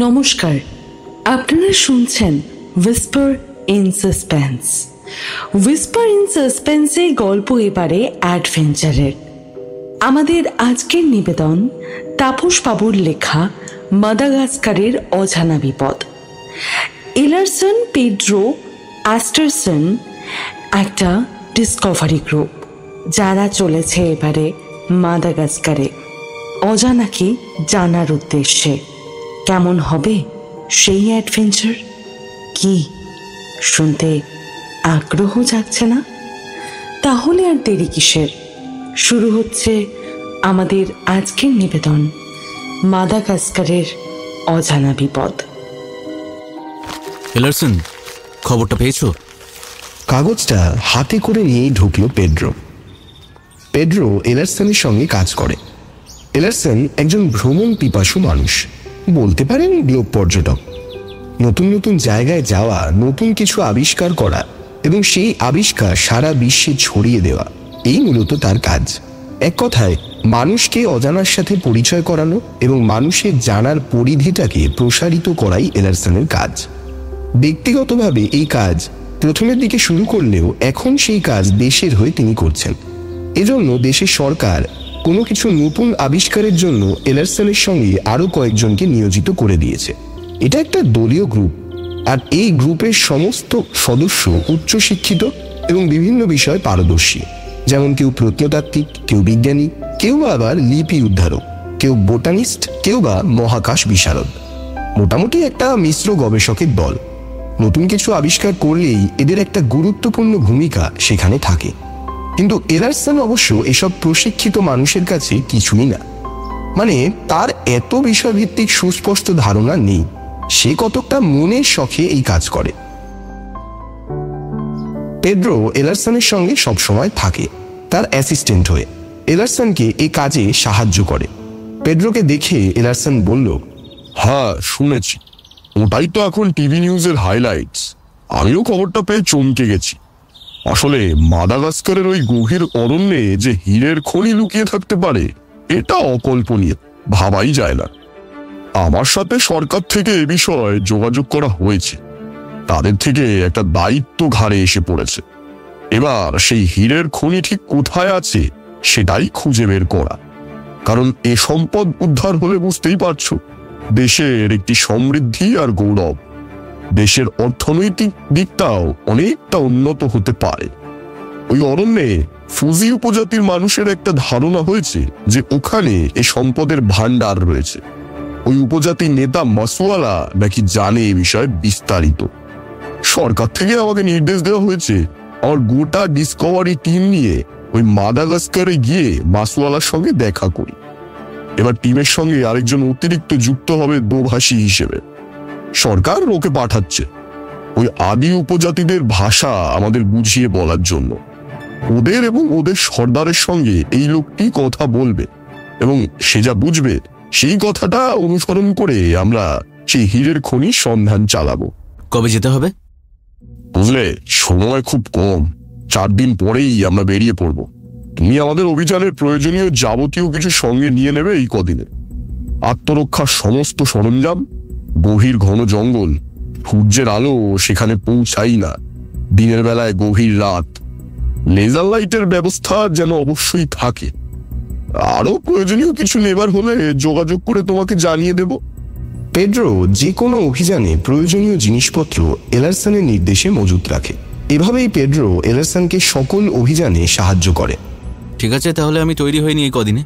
নমস্কার, আপনারা শুনছেন whisper in suspense. Whisper in সাসপেন্সে গল্প এবারে অ্যাডভেঞ্চারের। আমাদের আজকের নিবেদন তাপস বাবুর লেখা মাদাগাস্কারের অজানা বিপদ। এলারসন পেড্রো অ্যাস্টারসন একটা ডিসকভারি গ্রুপ, যারা চলেছে এবারে মাদাগাস্কারে অজানাকে জানার উদ্দেশ্যে। কেমন হবে সেই অ্যাডভেঞ্চার? কি শুনতে আগ্রহ জাগছে না? তাহলে আর দেরি কিসের? শুরু হচ্ছে আমাদের আজকের নিবেদন মাদাগাস্কারের অজানা বিপদ। এলারসন, খবরটা পেয়েছো? কাগজটা হাতে করে নিয়েই ঢুকলো পেড্রো। পেড্রো এলারসনের সঙ্গে কাজ করে। এলারসন একজন ভ্রমণ পিপাসু মানুষ, বলতে পারেন গ্লোব পর্যটক। নতুন নতুন জায়গায় যাওয়া, নতুন কিছু আবিষ্কার করা এবং সেই আবিষ্কার সারা বিশ্বে ছড়িয়ে দেওয়া, এই মূলত তার কাজ। এক কথায় মানুষকে অজানার সাথে পরিচয় করানো এবং মানুষের জানার পরিধিটাকে প্রসারিত করাই এলারসনের কাজ। ব্যক্তিগতভাবে এই কাজ প্রথমের দিকে শুরু করলেও এখন সেই কাজ দেশের হয়ে তিনি করছেন। এজন্য দেশের সরকার কোনো কিছু নতুন আবিষ্কারের জন্য এলারসনের সঙ্গে আরও কয়েকজনকে নিয়োজিত করে দিয়েছে। এটা একটা দলীয় গ্রুপ, আর এই গ্রুপের সমস্ত সদস্য উচ্চশিক্ষিত এবং বিভিন্ন বিষয়ে পারদর্শী। যেমন কেউ প্রত্নতাত্ত্বিক, কেউ বিজ্ঞানী, কেউ আবার লিপি উদ্ধারক, কেউ বোটানিস্ট, কেউ বা মহাকাশ বিশারদ। মোটামুটি একটা মিশ্র গবেষকের দল। নতুন কিছু আবিষ্কার করলেই এদের একটা গুরুত্বপূর্ণ ভূমিকা সেখানে থাকে। কিন্তু এলারসন অবশ্য এসব প্রশিক্ষিত মানুষের কাছে কিছুই না। মানে তার এত বিষয়ভিত্তিক সুস্পষ্ট ধারণা নেই। সে কতকটা মনের শখে এই কাজ করে। পেড্রো এলারসনের সঙ্গে সবসময় থাকে, তার অ্যাসিস্ট্যান্ট হয়ে। এলারসনকে এই কাজে সাহায্য করে। পেড্রোকে দেখে এলারসন বলল, হ্যাঁ শুনেছি, ওটাই তো এখন টিভি নিউজের হাইলাইটস। আমিও খবরটা পেয়ে চমকে গেছি। আসলে মাদাগাস্কারের ওই গভীর অরণ্যে যে হীরের খনি লুকিয়ে থাকতে পারে, এটা অকল্পনীয়, ভাবাই যায় না। আমার সাথে সরকার থেকে এ বিষয়ে যোগাযোগ করা হয়েছে। তাদের থেকে একটা দায়িত্ব ঘাড়ে এসে পড়েছে। এবার সেই হীরের খনি ঠিক কোথায় আছে সেটাই খুঁজে বের করা। কারণ এ সম্পদ উদ্ধার হলে বুঝতেই পারছো, দেশের একটি সমৃদ্ধি আর গৌরব, দেশের অর্থনৈতিক দিকটাও অনেকটা উন্নত হতে পারে। ওই অরণ্যে ফুজি উপজাতির মানুষের একটা ধারণা হয়েছে যে ওখানে এই সম্পদের ভান্ডার রয়েছে। ওই উপজাতির নেতা মাসওয়ালা নাকি জানে এই বিষয়ে বিস্তারিত। সরকার থেকে আমাকে নির্দেশ দেওয়া হয়েছে আমার গোটা ডিসকভারি টিম নিয়ে ওই মাদাগাস্কারে গিয়ে মাসওয়ালার সঙ্গে দেখা করি। এবার টিমের সঙ্গে আরেকজন অতিরিক্ত যুক্ত হবে দোভাষী হিসেবে। সরকার ওকে পাঠাচ্ছে ওই আদি উপজাতিদের ভাষা আমাদের বুঝিয়ে বলার জন্য। ওদের এবং ওদের সর্দারের সঙ্গে এই লোকটি কথা বলবে এবং সে যা বুঝবে সেই কথাটা অনুসরণ করে আমরা সেই হীরের খনির সন্ধান চালাবো। কবে যেতে হবে? বুঝলে, সময় খুব কম। 4 দিন পরেই আমরা বেরিয়ে পড়ব। তুমি আমাদের অভিযানের প্রয়োজনীয় যাবতীয় কিছু সঙ্গে নিয়ে নেবে এই কদিনে। আত্মরক্ষার সমস্ত সরঞ্জাম, গভীর ঘন জঙ্গল, সূর্যের আলো সেখানে পৌঁছাই না, দিনের বেলায় গভীর রাত, লেজার লাইটের ব্যবস্থা যেন অবশ্যই থাকে। আরো প্রয়োজনীয় কিছু নেবার হলে যোগাযোগ করে তোমাকে জানিয়ে দেব। পেড্রো যে কোনো অভিযানে প্রয়োজনীয় জিনিসপত্র এলারসনের নির্দেশে মজুত রাখে। এভাবেই পেড্রো এলারসনকে সকল অভিযানে সাহায্য করে। ঠিক আছে, তাহলে আমি তৈরি হইনি এই কদিনে।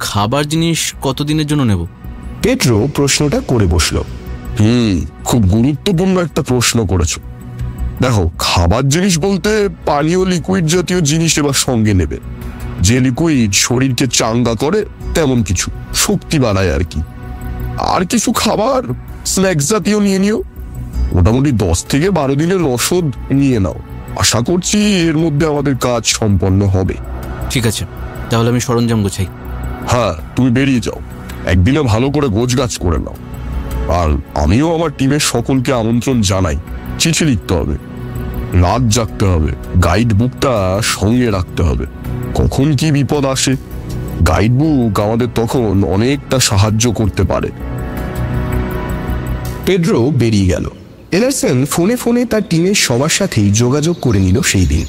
খাবার জিনিস কতদিনের জন্য নেব? পেড্রো প্রশ্নটা করে বসল। খুব গুরুত্বপূর্ণ একটা প্রশ্ন করেছো। দেখো, খাবার জিনিস বলতে পানীয় লিকুইড জাতীয় জিনিস এবার সঙ্গে নেবে। যে লিকুইড শরীরকে চাঙ্গা করে, তেমন কিছু, শক্তি বাড়ায় আর কি। আর কিছু খাবার স্ন্যাক্স জাতীয় নিয়ে নিও। মোটামুটি 10 থেকে 12 দিনের রসদ নিয়ে নাও। আশা করছি এর মধ্যে আমাদের কাজ সম্পন্ন হবে। ঠিক আছে, তাহলে আমি সরঞ্জাম গোছাই। হ্যাঁ, তুমি বেরিয়ে যাও, একদিনে ভালো করে গোছগাছ করে নাও। আর আমিও আমার টিমের সকলকে আমন্ত্রণ জানাই। চিঠি লিখতে হবে, রাত জাগতে হবে, গাইড বুকটা সঙ্গে রাখতে হবে। কখন কি বিপদ আসে, গাইড বুক আমাদের তখন অনেকটা সাহায্য করতে পারে। পেড্রো বেরিয়ে গেল। এলারসন ফোনে ফোনে তার টিমের সবার সাথেই যোগাযোগ করে নিল সেই দিন।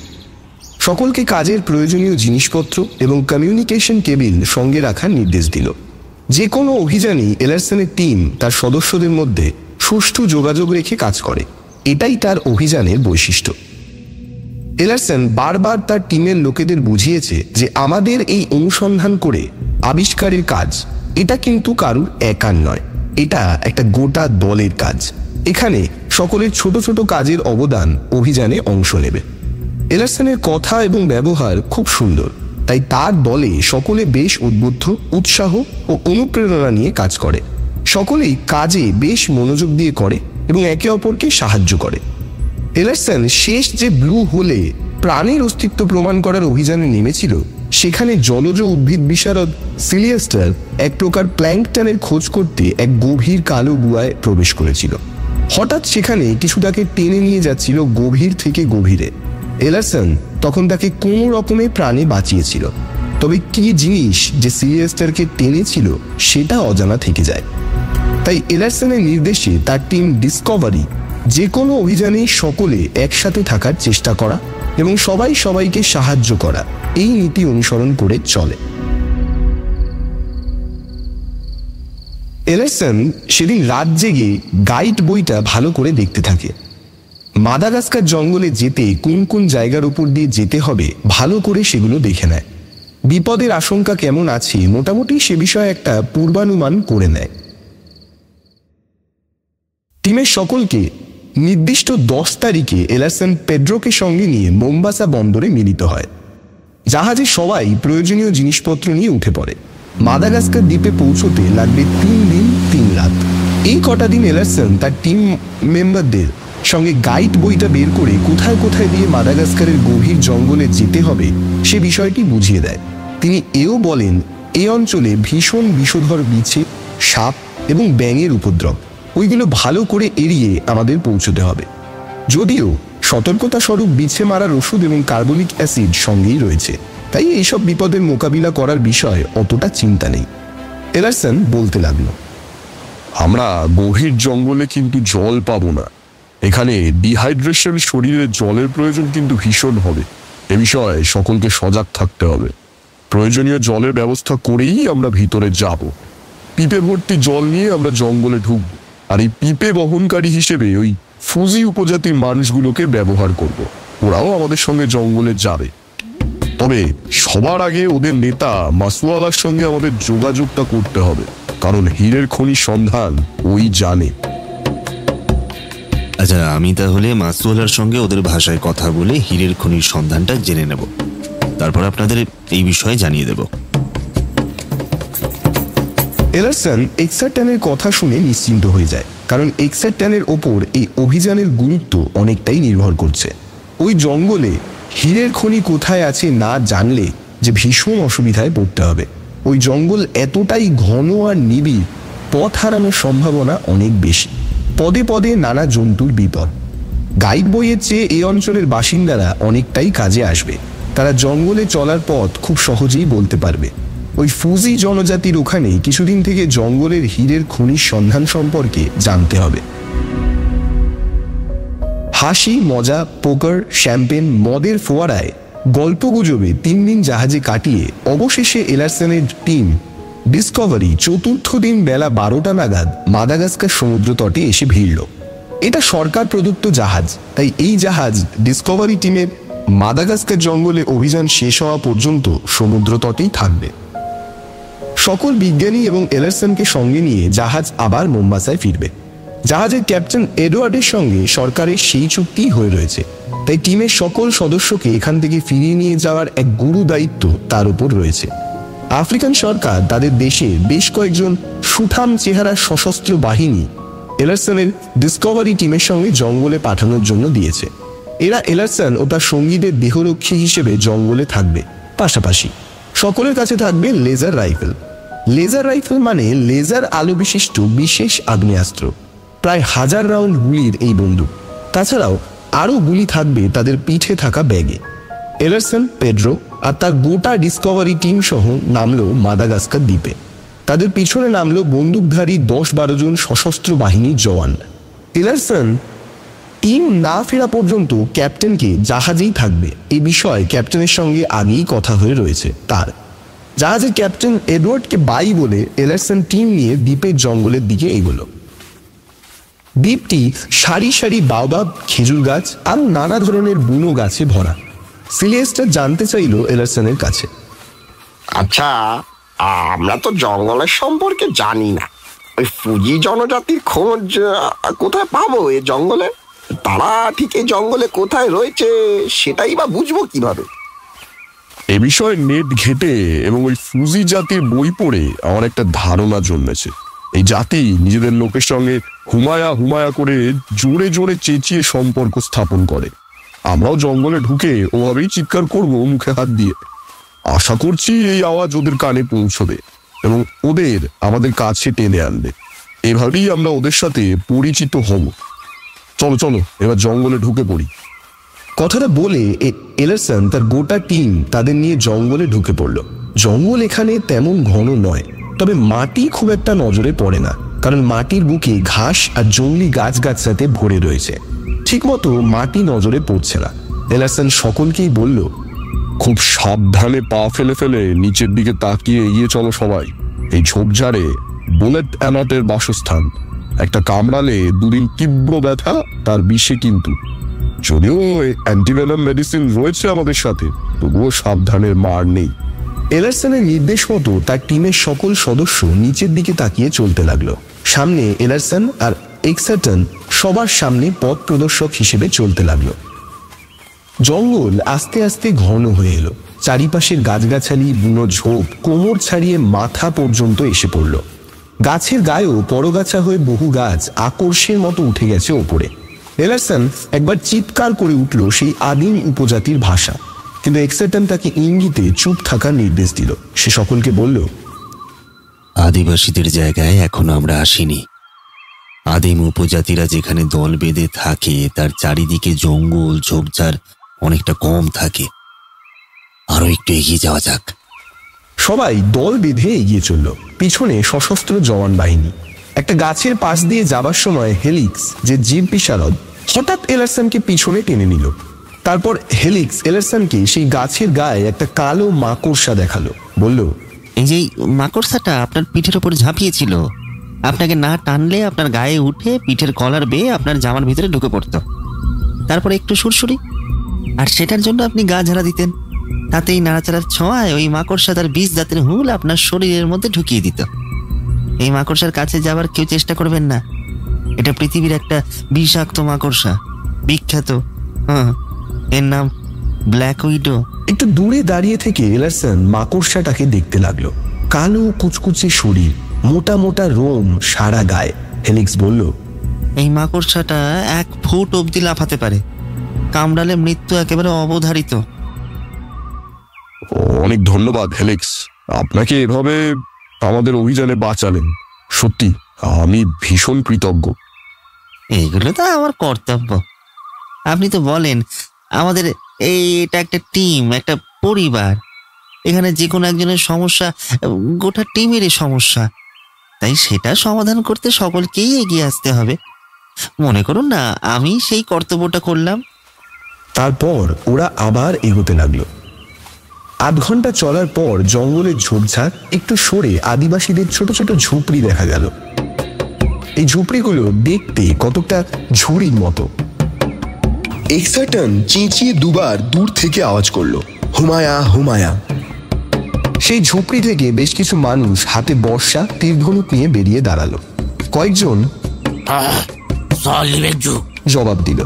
সকলকে কাজের প্রয়োজনীয় জিনিসপত্র এবং কমিউনিকেশন কেবিল সঙ্গে রাখার নির্দেশ দিল। যে কোনো অভিযানেই এলারসনের টিম তার সদস্যদের মধ্যে সুষ্ঠু যোগাযোগ রেখে কাজ করে, এটাই তার অভিযানের বৈশিষ্ট্য। এলারসন বারবার তার টিমের লোকেদের বুঝিয়েছে যে আমাদের এই অনুসন্ধান করে আবিষ্কারের কাজ, এটা কিন্তু কারুর একার নয়, এটা একটা গোটা দলের কাজ। এখানে সকলের ছোট ছোট কাজের অবদান অভিযানে অংশ নেবে। এলারসনের কথা এবং ব্যবহার খুব সুন্দর, তাই তার দলে সকলে বেশ উদ্বুদ্ধ, উৎসাহ ও অনুপ্রেরণা নিয়ে কাজ করে। সকলেই কাজে বেশ মনোযোগ দিয়ে করে এবং একে অপরকে সাহায্য করে। এলারসন শেষ যে ব্লু হোলে প্রাণের অস্তিত্ব প্রমাণ করার অভিযানে নেমেছিল, সেখানে জলজ উদ্ভিদ বিশারদ সিলিয়াস্টার এক প্রকার প্ল্যাঙ্কটনের খোঁজ করতে এক গভীর কালো গুহায় প্রবেশ করেছিল। হঠাৎ সেখানে কিছু তাকে টেনে নিয়ে যাচ্ছিল গভীর থেকে গভীরে। এলারসন তখন তাকে কোনো রকমে প্রাণে বাঁচিয়েছিল, তবে কি জিনিস যে সিলিয়াস্টারকে টেনেছিল সেটা অজানা থেকে যায়। তাই এলারসনের নির্দেশে তার টিম ডিসকভারি যে কোনো অভিযানে সকলে একসাথে থাকার চেষ্টা করা এবং সবাই সবাইকে সাহায্য করা, এই নীতি অনুসরণ করে চলে। এলারসন সেদিন রাত জেগে গাইড বইটা ভালো করে দেখতে থাকে। মাদাগাস্কার জঙ্গলে যেতে কোন কোন জায়গার উপর দিয়ে যেতে হবে ভালো করে সেগুলো দেখে নেয়। বিপদের আশঙ্কা কেমন আছে মোটামুটি সে বিষয়ে একটা পূর্বানুমান করে নেয়। টিমের সকলকে নির্দিষ্ট 10 তারিখে এলারসন পেড্রোকে সঙ্গে নিয়ে মোম্বাসা বন্দরে মিলিত হয়। জাহাজে সবাই প্রয়োজনীয় জিনিসপত্র নিয়ে উঠে পড়ে। মাদাগাস্কার দ্বীপে পৌঁছতে লাগবে 3 দিন 3 রাত। এই কটা দিন এলারসন তার টিম মেম্বারদের সঙ্গে গাইড বইটা বের করে কোথায় কোথায় দিয়ে মাদাগাস্কারের গভীর জঙ্গলে যেতে হবে সে বিষয়টি বুঝিয়ে দেয়। তিনি এও বলেন, এই অঞ্চলে ভীষণ বিষধর বিছে, সাপ এবং ব্যাঙের উপদ্রব, ওইগুলো ভালো করে এড়িয়ে আমাদের পৌঁছতে হবে। যদিও সতর্কতা স্বরূপ বিছে মারার ওষুধ এবং কার্বনিক অ্যাসিড সঙ্গেই রয়েছে, তাই এইসব বিপদের মোকাবিলা করার বিষয়ে অতটা চিন্তা নেই। এলারসন বলতে লাগলো, আমরা গভীর জঙ্গলে কিন্তু জল পাবো না। এখানে ডিহাইড্রেশন, শরীরে জলের প্রয়োজন কিন্তু ভীষণ হবে। এ বিষয়ে সকলকে সজাগ থাকতে হবে। প্রয়োজনীয় জলের ব্যবস্থা করেই আমরা ভিতরে যাব। পিপে ভর্তি জল নিয়ে আমরা জঙ্গলে ঢুকবো, আর এই পিপে বহনকারী হিসেবে ওই ফুজি উপজাতির মানুষগুলোকে ব্যবহার করব। ওরাও আমাদের সঙ্গে জঙ্গলে যাবে। তবে সবার আগে ওদের নেতা মাসওয়ালার সঙ্গে আমাদের যোগাযোগটা করতে হবে, কারণ হীরের খনির সন্ধান ওই জানে। আচ্ছা, আমি তাহলে মাসওয়ালার সঙ্গে ওদের ভাষায় কথা বলে হীরের খনির সন্ধানটা জেনে নেব, তারপর আপনাদের এই বিষয়ে জানিয়ে দেব। এলারসন এক্সারট্যানের কথা শুনে নিশ্চিন্ত হয়ে যায়, কারণ এক্সারট্যানের ওপর এই অভিযানের গুরুত্ব অনেকটাই নির্ভর করছে। ওই জঙ্গলে হীরের খনি কোথায় আছে না জানলে যে ভীষণ অসুবিধায় পড়তে হবে। ওই জঙ্গল এতটাই ঘন আর নিবিড়, পথ হারানোর সম্ভাবনা অনেক বেশি। পদে পদে নানা জন্তুর বিপদ। গাইড বইয়ের চেয়ে এই অঞ্চলের বাসিন্দারা অনেকটাই কাজে আসবে। তারা জঙ্গলে চলার পথ খুব সহজেই বলতে পারবে। ওই ফুজি জনজাতির ওখানেই কিছুদিন থেকে জঙ্গলের হীরের খনির সন্ধান সম্পর্কে জানতে হবে। হাসি, মজা, পোকার, শ্যাম্পেন, মদের ফোয়ারায়, গল্পগুজবে 3 দিন জাহাজে কাটিয়ে অবশেষে এলারসনের টিম ডিসকভারি 4র্থ দিন বেলা 12টা নাগাদ মাদাগাস্কার সমুদ্র তটে এসে ভিড়ল। এটা সরকার প্রদত্ত জাহাজ, তাই এই জাহাজ ডিসকভারি টিমের মাদাগাস্কার জঙ্গলে অভিযান শেষ হওয়া পর্যন্ত সমুদ্র তটেই থাকবে। সকল বিজ্ঞানী এবং এলারসনকে সঙ্গে নিয়ে জাহাজ আবার মোম্বাসায় ফিরবে। জাহাজের ক্যাপ্টেন এডওয়ার্ডের সঙ্গে সরকারের সেই চুক্তি হয়ে রয়েছে, তাই টিমের সকল সদস্যকে এখান থেকে ফিরিয়ে নিয়ে যাওয়ার এক গুরু দায়িত্ব তার উপর রয়েছে। আফ্রিকান সরকার তাদের দেশে বেশ কয়েকজন সুঠাম চেহারার সশস্ত্র বাহিনী এলারসনের ডিসকভারি টিমের সঙ্গে জঙ্গলে পাঠানোর জন্য দিয়েছে। এরা এলারসন ও তার সঙ্গীদের দেহরক্ষী হিসেবে জঙ্গলে থাকবে। পাশাপাশি সকলের কাছে থাকবে লেজার রাইফেল। লেজার রাইফেল মানে লেজার আলো বিশিষ্ট বিশেষ আগ্নেয়াস্ত্র, প্রায় 1000 রাউন্ড গুলির এই বন্দুক। তাছাড়াও আরও গুলি থাকবে তাদের পিঠে থাকা ব্যাগে। এলারসন, পেড্রো আর তার গোটা ডিসকভারি টিম সহ নামলো মাদাগাস্কার দ্বীপে। তাদের পিছনে নামলো বন্দুকধারী 10-12 জন সশস্ত্র বাহিনীর জওয়ান। এলারসন টিম না ফেরা পর্যন্ত ক্যাপ্টেনকে জাহাজেই থাকবে এই বিষয়ে ক্যাপ্টেনের সঙ্গে আগেই কথা হয়ে রয়েছে তার। জাহাজের ক্যাপ্টেন এডওয়ার্ডকে বাই বলে এলারসন টিম নিয়ে দ্বীপের জঙ্গলের দিকে এগোলো। দ্বীপটি সারি সারি বাওবাব, খেজুর গাছ আর নানা ধরনের বুনো গাছে ভরা। সিলিয়েস্টার জানতে চাইল এলারসনের কাছে, আচ্ছা, আমরা তো জঙ্গলের সম্পর্কে জানি না, ওই ফুজি জনজাতির খোঁজ কোথায় পাবো? এ জঙ্গলে তারা ঠিক এই জঙ্গলে কোথায় রয়েছে সেটাই বা বুঝবো কিভাবে? এ বিষয়ে নেট ঘেটে এবং ওই ফুজি জাতির বই পড়ে আমার একটা ধারণা জন্মেছে। এই জাতি নিজেদের লোকের সঙ্গে হুমায়া হুমায়া করে জোরে জোরে চেঁচিয়ে সম্পর্ক স্থাপন করে। আমরাও জঙ্গলে ঢুকে ওভাবেই চিৎকার করব মুখে হাত দিয়ে। আশা করছি এই আওয়াজ ওদের কানে পৌঁছবে এবং ওদের আমাদের কাছে টেনে আনবে। এভাবেই আমরা ওদের সাথে পরিচিত হব। চলো চলো এবার জঙ্গলে ঢুকে পড়ি। কথাটা বলে এলারসন তার গোটা টিম তাদের নিয়ে জঙ্গলে ঢুকে পড়ল। জঙ্গল এখানে তেমন ঘন নয়, তবে মাটি খুব একটা নজরে পড়ে না, কারণ মাটির বুকে ঘাস আর জঙ্গলি গাছগাছাতে ভরে রয়েছে। ঠিকমতো মাটি নজরে পড়ছে না। এলারসন সকলকেই বলল, খুব সাবধানে পা ফেলে ফেলে নিচের দিকে তাকিয়ে এগিয়ে চলো সবাই। এই ঝোপঝাড়ে বুলেট অ্যানাটের বাসস্থান। একটা কামড়ালে দুদিন তীব্র ব্যথা, তার বিষে কিন্তু। যদিও অ্যান্টিভেনাম মেডিসিন রয়েছে আমাদের সাথে, তবুও সাবধানের মার নেই। এলারসনের নির্দেশ মতো তার টিমের সকল সদস্য নিচের দিকে তাকিয়ে চলতে লাগলো। সামনে এলারসন আর এক্সারটন সবার সামনে পথ প্রদর্শক হিসেবে চলতে লাগলো। জঙ্গল আস্তে আস্তে ঘন হয়ে এলো। চারিপাশের গাছগাছালি, বুনো ঝোপ কোমর ছাড়িয়ে মাথা পর্যন্ত এসে পড়ল। গাছের গায়েও পরগাছা হয়ে বহু গাছ আকর্ষের মতো উঠে গেছে ওপরে। এলারসন একবার চিৎকার করে উঠল সেই আদিম উপজাতির ভাষা, কিন্তু এক্সারটন তাকে ইঙ্গিতে চুপ থাকার নির্দেশ দিল। সে সকলকে বলল, আদিবাসীদের জায়গায় এখনো আমরা আসিনি। আদিম উপজাতিরা যেখানে দল বেঁধে থাকে তার চারিদিকে জঙ্গল ঝোপঝাড় অনেকটা কম থাকে। আরো একটু এগিয়ে যাওয়া যাক। সবাই দল বেঁধে এগিয়ে চলল। পিছনে সশস্ত্র জওয়ান বাহিনী। একটা গাছের পাশ দিয়ে যাবার সময় হেলিক্স, যে জীব বিশারদ, হঠাৎ এলারসনকে পিছনে টেনে নিল। তারপর হেলিক্স এলারসনকে সেই গাছের গায়ে একটা কালো মাকড়সা দেখালো। বলল, এই যে মাকড়সাটা আপনার পিঠের ওপর ঝাঁপিয়েছিল, আপনাকে না টানলে আপনার গায়ে উঠে পিঠের কলার বেয়ে আপনার জামার ভিতরে ঢুকে পড়তো। তারপর একটু সুরসুরি, আর সেটার জন্য আপনি গা ঝাড়া দিতেন। তাতেই নাড়াচাড়ার ছোঁয়ায় ওই মাকড়সা তার বিষ জাতের হুল আপনার শরীরের মধ্যে ঢুকিয়ে দিত। এই মাকড়সার কাছে যাবার কেউ চেষ্টা করবেন না। এটা পৃথিবীর একটা বিষাক্ত মাকড়সা, বিখ্যাত। এর নাম ব্ল্যাক উইডো। একটু দূরে দাঁড়িয়ে থেকে এলারসন মাকড়সাটাকে দেখতে লাগলো। কালো কুচকুচে শরীর, মোটা মোটা রোম সারা গায়ে। হেলিক্স বলল, এই মাকড়সাটা 1 ফুট অবধি লাফাতে পারে। কামড়ালে মৃত্যু একেবারে অবধারিত। অনেক ধন্যবাদ হেলিক্স, আপনাকে এভাবে আমাদের অভিযানে বাঁচালেন। সত্যি আমি ভীষণ কৃতজ্ঞ। এইগুলো তো আমার কর্তব্য। আপনি তো বলেন আমাদের এটা একটা টিম, একটা পরিবার। এখানে যে কোনো একজনের সমস্যা গোটা টিমেরই সমস্যা, তাই সেটা সমাধান করতে সকলকেই এগিয়ে আসতে হবে। মনে করুন না আমি সেই কর্তব্যটা করলাম। তারপর ওরা আবার এগোতে লাগলো। 8 ঘন্টা চলার পর জঙ্গলের ঝোপঝাড় একটু সরে আদিবাসীদের ছোট ছোট ঝুপড়ি দেখা গেল। এই ঝুপড়িগুলো দেখতে কতটা ঝুড়ির মতো। এক্সারটন চেঁচিয়ে দুবার দূর থেকে আওয়াজ করলো, হুমায়া হুমায়া। সেই ঝুপড়ি থেকে বেশ কিছু মানুষ হাতে বর্ষা, তীরধনুক নিয়ে বেরিয়ে দাঁড়ালো। কয়েকজন জবাব দিল।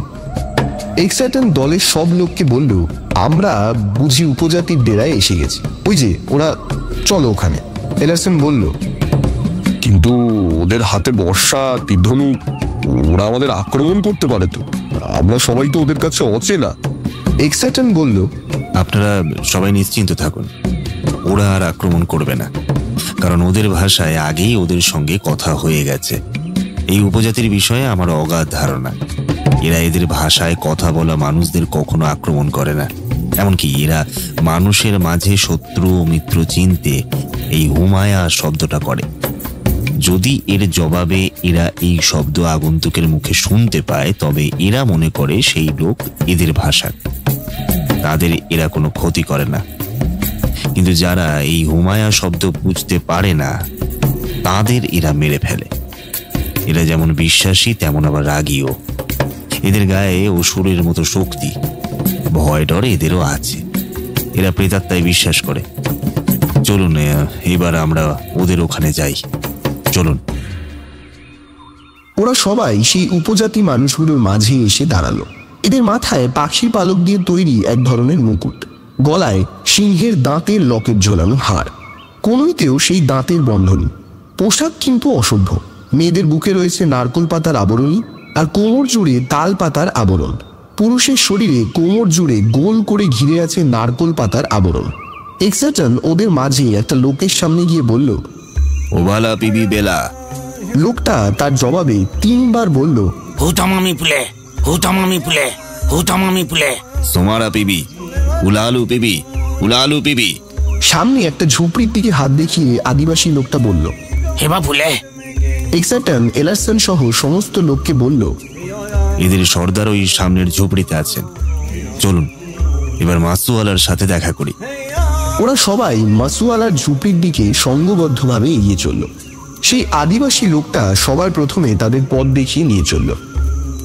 এক্সারটন দলের সব লোককে বলল, আমরা বুঝি উপজাতির ডেরায় এসে গেছি, ওই যে ওরা, চলো ওখানে। এলারসন বলল, কিন্তু ওদের হাতে বর্ষা, তীরধনুক, ওরা আমাদের আক্রমণ করতে পারে তো। আমরা সবাই তো ওদের কাছে অচেনা। এক্সারটন বলল, আপনারা সবাই নিশ্চিন্ত থাকুন, ওরা আর আক্রমণ করবে না, কারণ ওদের ভাষায় আগেই ওদের সঙ্গে কথা হয়ে গেছে। এই উপজাতির বিষয়ে আমার অগাধ ধারণা। এরা এদের ভাষায় কথা বলা মানুষদের কখনো আক্রমণ করে না। এমনকি এরা মানুষের মাঝে শত্রু ও মিত্র চিনতে এই হুমায়া শব্দটা করে। যদি এর জবাবে এরা এই শব্দ আগন্তুকের মুখে শুনতে পায়, তবে এরা মনে করে সেই লোক এদের ভাষা, তাদের এরা কোনো ক্ষতি করে না। কিন্তু যারা এই হুমায়া শব্দ বুঝতে পারে না, তাদের এরা মেরে ফেলে। এরা যেমন বিশ্বাসী তেমন আবার রাগীও। এদের গায়ে অসুরের মতো শক্তি, ভয় ডর এদেরও আছে। এরা প্রেতাত্মায় বিশ্বাস করে। চলুন এবার আমরা ওদের ওখানে যাই, চলুন। ওরা সবাই সেই উপজাতি মানুষগুলোর মাঝে এসে দাঁড়ালো। এদের মাথায় পাখির পালক দিয়ে তৈরি এক ধরনের মুকুট, গলায় সিংহের দাঁতের লকেট ঝোলানো হাড়, কোনোইতেও সেই দাঁতের বন্ধনী। পোশাক কিন্তু অসভ্য। মেয়েদের বুকে রয়েছে নারকোল পাতার আবরণী, আর কোমর জুড়ে তাল পাতার আবরণ। পুরুষের শরীরে কোমর জুড়ে গোল করে ঘিরে আছে নারকোল পাতার আবরণ। এক্সাটন ওদের মাঝে একটা লোকের সামনে গিয়ে বলল, ওবালা পিবি বেলা। লোকটা তার জবাবে 3 বার বলল, হুতামামি পুলে, হুতামামি পুলে, হুতামামি পুলে। সোমারা পিবি, উলালু পিবি, উলালু পিবি। সামনে একটা ঝুপড়ির দিকে হাত দেখিয়ে আদিবাসী লোকটা বলল, হেবা পুলে। এক্সাটন এলারসন সহ সমস্ত লোককে বলল, এদের সর্দার ওই সামনের ঝুপড়িতে আছেন, চলুন এবার মাসুয়ালার সাথে দেখা করি। ওরা সবাই মাসুয়ালার ঝুপড়ির দিকে সঙ্গবদ্ধভাবে এগিয়ে চলল। সেই আদিবাসী লোকটা সবার প্রথমে তাদের পথ দেখিয়ে নিয়ে চলল।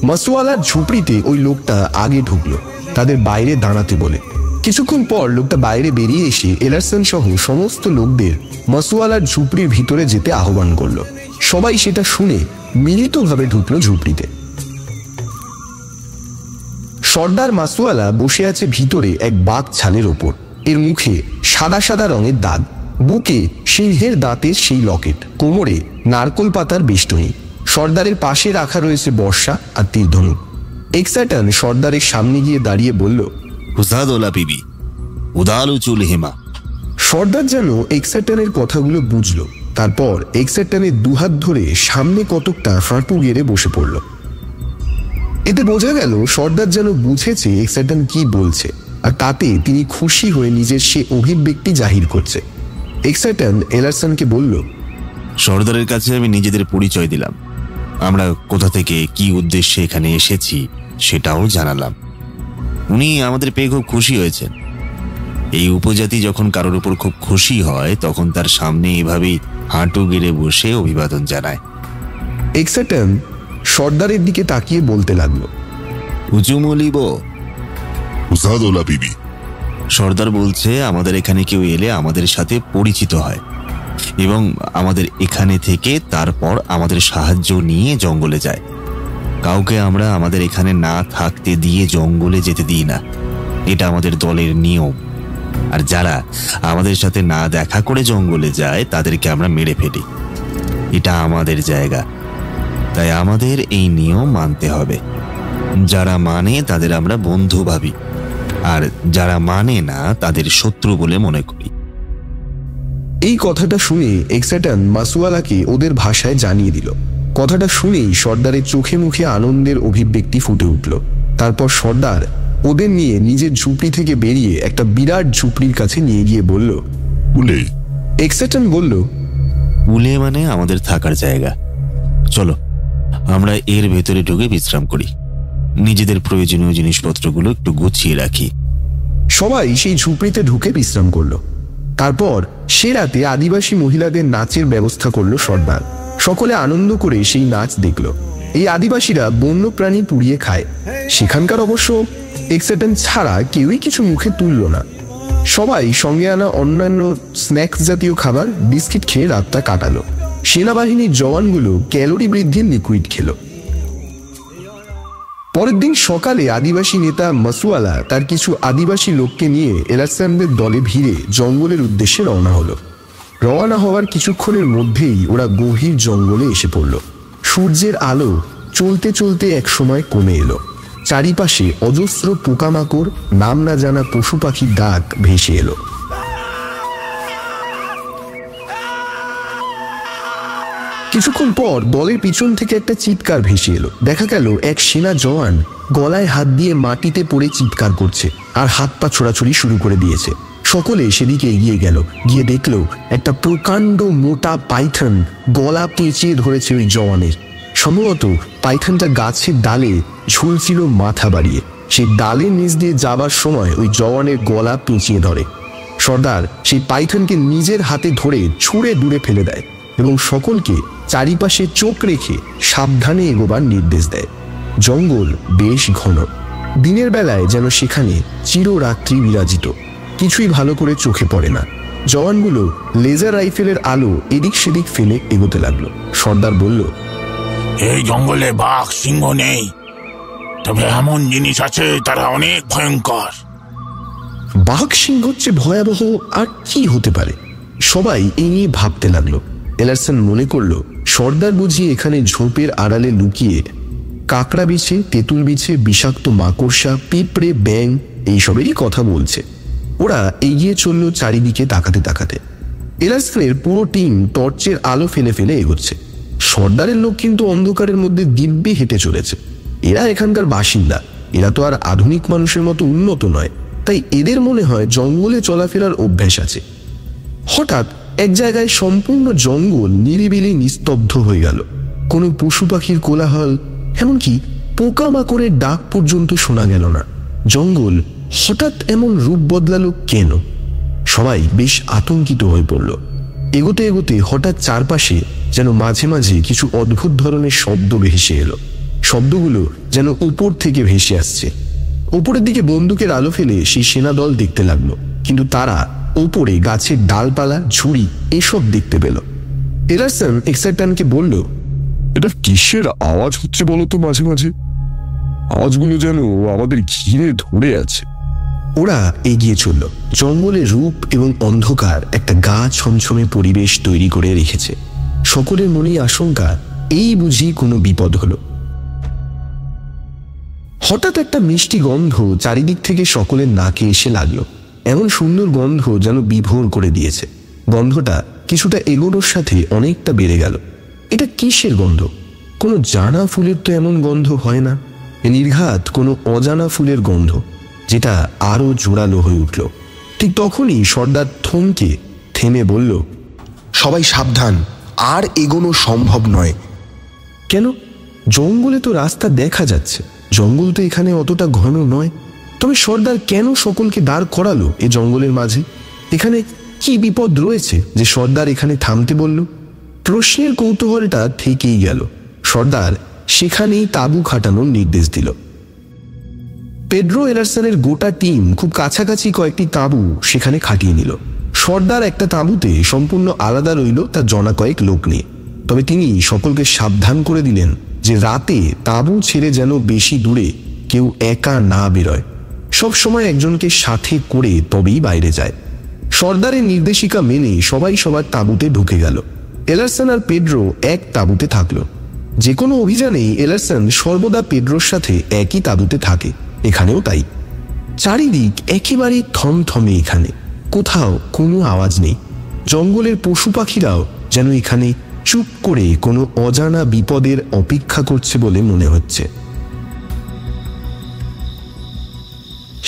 মাসুয়ালার ঝুপড়িতে ওই লোকটা আগে ঢুকলো, তাদের বাইরে দাঁড়াতে বলে। কিছুক্ষণ পর লোকটা বাইরে বেরিয়ে এসে এলারসন সহ সমস্ত লোকদের মাসুয়ালার ঝুপড়ির ভিতরে যেতে আহ্বান করলো। সবাই সেটা শুনে মিলিতভাবে ঢুকলো ঝুপড়িতে। সর্দার মাসুয়ালা বসে আছে ভিতরে এক বাঘ ছালের ওপর। এর মুখে সাদা সাদা রঙের দাগ, বুকে সিংহের দাঁতের সেই লকেট, কোমরে নারকোল পাতার বেষ্টনী। সর্দারের পাশে রাখা রয়েছে বর্ষা আর তীরধনুক। এক্সাটন সর্দারের সামনে গিয়ে দাঁড়িয়ে বলল, হুসাদোলা পিবি, উদালু চুল হেমা। সর্দার যেন এক্সাটনের কথাগুলো বুঝলো। তারপর এক্সাটনের দুহাত ধরে সামনে কতকটা হাঁটু গেড়ে বসে পড়ল। এতে বোঝা গেল সর্দার যেন বুঝেছে এক্সাটন কি বলছে, আর তাতে তিনি খুশি হয়ে নিজের সে অভিব্যক্তি জাহির করছে। এক্সাটন এলারসনকে বলল, সর্দারের কাছে আমি নিজেদের পরিচয় দিলাম, আমরা কোথা থেকে কি উদ্দেশ্যে এখানে এসেছি সেটাও জানালাম। উনি আমাদের পেয়ে খুব খুশি হয়েছেন। এই উপজাতি যখন কারোর উপর খুব খুশি হয় তখন তার সামনে এভাবেই হাঁটু গেড়ে বসে অভিবাদন জানায়। এক্সাটন সর্দারের দিকে তাকিয়ে বলতে লাগলো, উঁচুমলিব। হুসাদোলা পিবি। সর্দার বলছে আমাদের এখানে কেউ এলে আমাদের সাথে পরিচিত হয় এবং আমাদের এখানে থেকে তারপর আমাদের সাহায্য নিয়ে জঙ্গলে যায়। কাউকে আমরা আমাদের এখানে না থাকতে দিয়ে জঙ্গলে যেতে দিই না, এটা আমাদের দলের নিয়ম। আর যারা আমাদের সাথে না দেখা করে জঙ্গলে যায় তাদেরকে আমরা মেরে ফেলি। এটা আমাদের জায়গা, তাই আমাদের এই নিয়ম মানতে হবে। যারা মানে তাদের আমরা বন্ধু ভাবি, আর যারা মানে না তাদের শত্রু বলে মনে করি। এই কথাটা শুনে এক্সাটন মাসুয়ালাকে ওদের ভাষায় জানিয়ে দিল। কথাটা শুনেই সর্দারের চোখে মুখে আনন্দের অভিব্যক্তি ফুটে উঠল। তারপর সর্দার ওদের নিয়ে নিজের ঝুপড়ি থেকে বেরিয়ে একটা বিরাট ঝুপড়ির কাছে নিয়ে গিয়ে বলল, উলে। এক্সাটন বলল, উলে মানে আমাদের থাকার জায়গা। চলো আমরা এর ভেতরে ঢুকে বিশ্রাম করি, নিজেদের প্রয়োজনীয় জিনিসপত্রগুলো একটু গুছিয়ে রাখি। সবাই সেই ঝুপড়িতে ঢুকে বিশ্রাম করলো। তারপর সে রাতে আদিবাসী মহিলাদের নাচের ব্যবস্থা করলো সর্দার। সকলে আনন্দ করে সেই নাচ দেখল। এই আদিবাসীরা বন্য প্রাণী পুড়িয়ে খায়। সেখানকার অবশ্য এক্সাটন ছাড়া কেউই কিছু মুখে তুলল না। সবাই সঙ্গে আনা অন্যান্য স্ন্যাক্স জাতীয় খাবার, বিস্কিট খেয়ে রাতটা কাটালো। সেনাবাহিনীর জওয়ানগুলো ক্যালোরি বৃদ্ধির লিকুইড খেলো। পরের দিন সকালে আদিবাসী নেতা মাসুয়ালা তার কিছু আদিবাসী লোককে নিয়ে এলারসনদের দলে ভিড়ে জঙ্গলের উদ্দেশ্যে রওনা হলো। রওনা হওয়ার কিছুক্ষণের মধ্যেই ওরা গভীর জঙ্গলে এসে পড়ল। সূর্যের আলো চলতে চলতে এক সময় কমে এলো। চারিপাশে অজস্র পোকামাকড়, নাম না জানা পশু পাখির ডাক ভেসে এলো। কিছুক্ষণ পর দলের পিছন থেকে একটা চিৎকার ভেসে এলো। দেখা গেল এক সেনা জওয়ান গলায় হাত দিয়ে মাটিতে পড়ে চিৎকার করছে আর হাত পা ছোড়াছুড়ি শুরু করে দিয়েছে। সকলে সেদিকে এগিয়ে গেল, গিয়ে দেখলো একটা প্রকাণ্ড মোটা পাইথন গলা পেঁচিয়ে ধরেছে ওই জওয়ানের। সম্ভবত পাইথনটা গাছের ডালে ঝুলছিল মাথা বাড়িয়ে। সেই ডালের নিচ দিয়ে যাবার সময় ওই জওয়ানের গলা পেঁচিয়ে ধরে। সর্দার সেই পাইথনকে নিজের হাতে ধরে ছুঁড়ে দূরে ফেলে দেয় এবং সকলকে চারিপাশে চোখ রেখে সাবধানে এগোবার নির্দেশ দেয়। জঙ্গল বেশ ঘন, দিনের বেলায় যেন সেখানে চিররাত্রি বিরাজিত, কিছুই ভালো করে চোখে পড়ে না। জওয়ানগুলো লেজার রাইফেলের আলো এদিক সেদিক ফেলে এগোতে লাগলো। সর্দার বলল, এই জঙ্গলে বাঘ সিংহ নেই, তবে এমন জিনিস আছে তারা অনেক ভয়ঙ্কর। বাঘ সিংহ হচ্ছে ভয়াবহ আর কি হতে পারে? সবাই এই নিয়ে ভাবতে লাগলো। এলারসন মনে করলো সর্দার বুঝি এখানে ঝোপের আড়ালে লুকিয়ে কাকড়া বিছে, তেঁতুল বিছে, বিষাক্ত মাকড়সা, পিঁপড়ে, ব্যাং এইসবেরই কথা বলছে। ওরা এগিয়ে চলল চারিদিকে তাকাতে তাকাতে। এলারসনের পুরো টিম টর্চের আলো ফেলে ফেলে এগোচ্ছে। সর্দারের লোক কিন্তু অন্ধকারের মধ্যে দিব্যে হেঁটে চলেছে। এরা এখানকার বাসিন্দা, এরা তো আর আধুনিক মানুষের মতো উন্নত নয়, তাই এদের মনে হয় জঙ্গলে চলাফেরার অভ্যাস আছে। হঠাৎ এক জায়গায় সম্পূর্ণ জঙ্গল নিরিবিলি নিস্তব্ধ হয়ে গেল। কোনো পশু পাখির কোলাহল, এমনকি পোকামাকড়ের ডাক পর্যন্ত শোনা গেল না। জঙ্গল হঠাৎ এমন রূপ বদলালো কেন? সবাই বেশ আতঙ্কিত হয়ে পড়ল। এগোতে এগোতে হঠাৎ চারপাশে যেন মাঝে মাঝে কিছু অদ্ভুত ধরনের শব্দ ভেসে এলো। শব্দগুলো যেন উপর থেকে ভেসে আসছে। উপরের দিকে বন্দুকের আলো ফেলে সেই সেনাদল দেখতে লাগলো, কিন্তু তারা ওপরে গাছের ডালপালা, ঝুড়ি এসব দেখতে পেল। এলারসন এক্সাইটনকে বলল, এটা কিসের আওয়াজ হচ্ছে বলো তো? মাঝে মাঝে আওয়াজগুলো যেন আমাদের ঘিরে ধরে আছে। ওরা এগিয়ে চলল। জঙ্গলের রূপ এবং অন্ধকার একটা গা ছমছমে পরিবেশ তৈরি করে রেখেছে। সকলের মনেই আশঙ্কা, এই বুঝি কোনো বিপদ হলো। হঠাৎ একটা মিষ্টি গন্ধ চারিদিক থেকে সকলের নাকে এসে লাগলো। এমন সুন্দর গন্ধ যেন বিভোর করে দিয়েছে। গন্ধটা কিছুটা এগোনোর সাথে অনেকটা বেড়ে গেল। এটা কিসের গন্ধ? কোনো জানা ফুলের তো এমন গন্ধ হয় না। নির্ঘাত কোনো অজানা ফুলের গন্ধ, যেটা আরো জোরালো হয়ে উঠল। ঠিক তখনই সর্দার থমকে থেমে বলল, সবাই সাবধান, আর এগোনো সম্ভব নয়। কেন? জঙ্গলে তো রাস্তা দেখা যাচ্ছে, জঙ্গল তো এখানে অতটা ঘন নয়। তবে সর্দার কেন সকলকে দাঁড় করালো এ জঙ্গলের মাঝে? এখানে কি বিপদ রয়েছে যে সর্দার এখানে থামতে বলল? প্রশ্নের কৌতূহলটা থেকেই গেল। সর্দার সেখানেই তাঁবু খাটানোর নির্দেশ দিল। পেড্রো এলারসনের গোটা টিম খুব কাছাকাছি কয়েকটি তাঁবু সেখানে খাটিয়ে নিল। সর্দার একটা তাঁবুতে সম্পূর্ণ আলাদা রইল তার জনা কয়েক লোক নিয়ে। তবে তিনি সকলকে সাবধান করে দিলেন যে রাতে তাঁবু ছেড়ে যেন বেশি দূরে কেউ একা না বেরোয়। সব সময় একজনকে সাথে করে তবেই বাইরে যায়। সর্দারের নির্দেশিকা মেনে সবাই সবার তাঁবুতে ঢুকে গেল। এলারসন আর পেড্রো এক তাঁবুতে থাকলো। যে কোনো অভিযানেই এলারসন সর্বদা পেড্রোর সাথে একই তাঁবুতে থাকে, এখানেও তাই। চারিদিক একেবারে থমথমে, এখানে কোথাও কোনো আওয়াজ নেই। জঙ্গলের পশু পাখিরাও যেন এখানে চুপ করে কোনো অজানা বিপদের অপেক্ষা করছে বলে মনে হচ্ছে।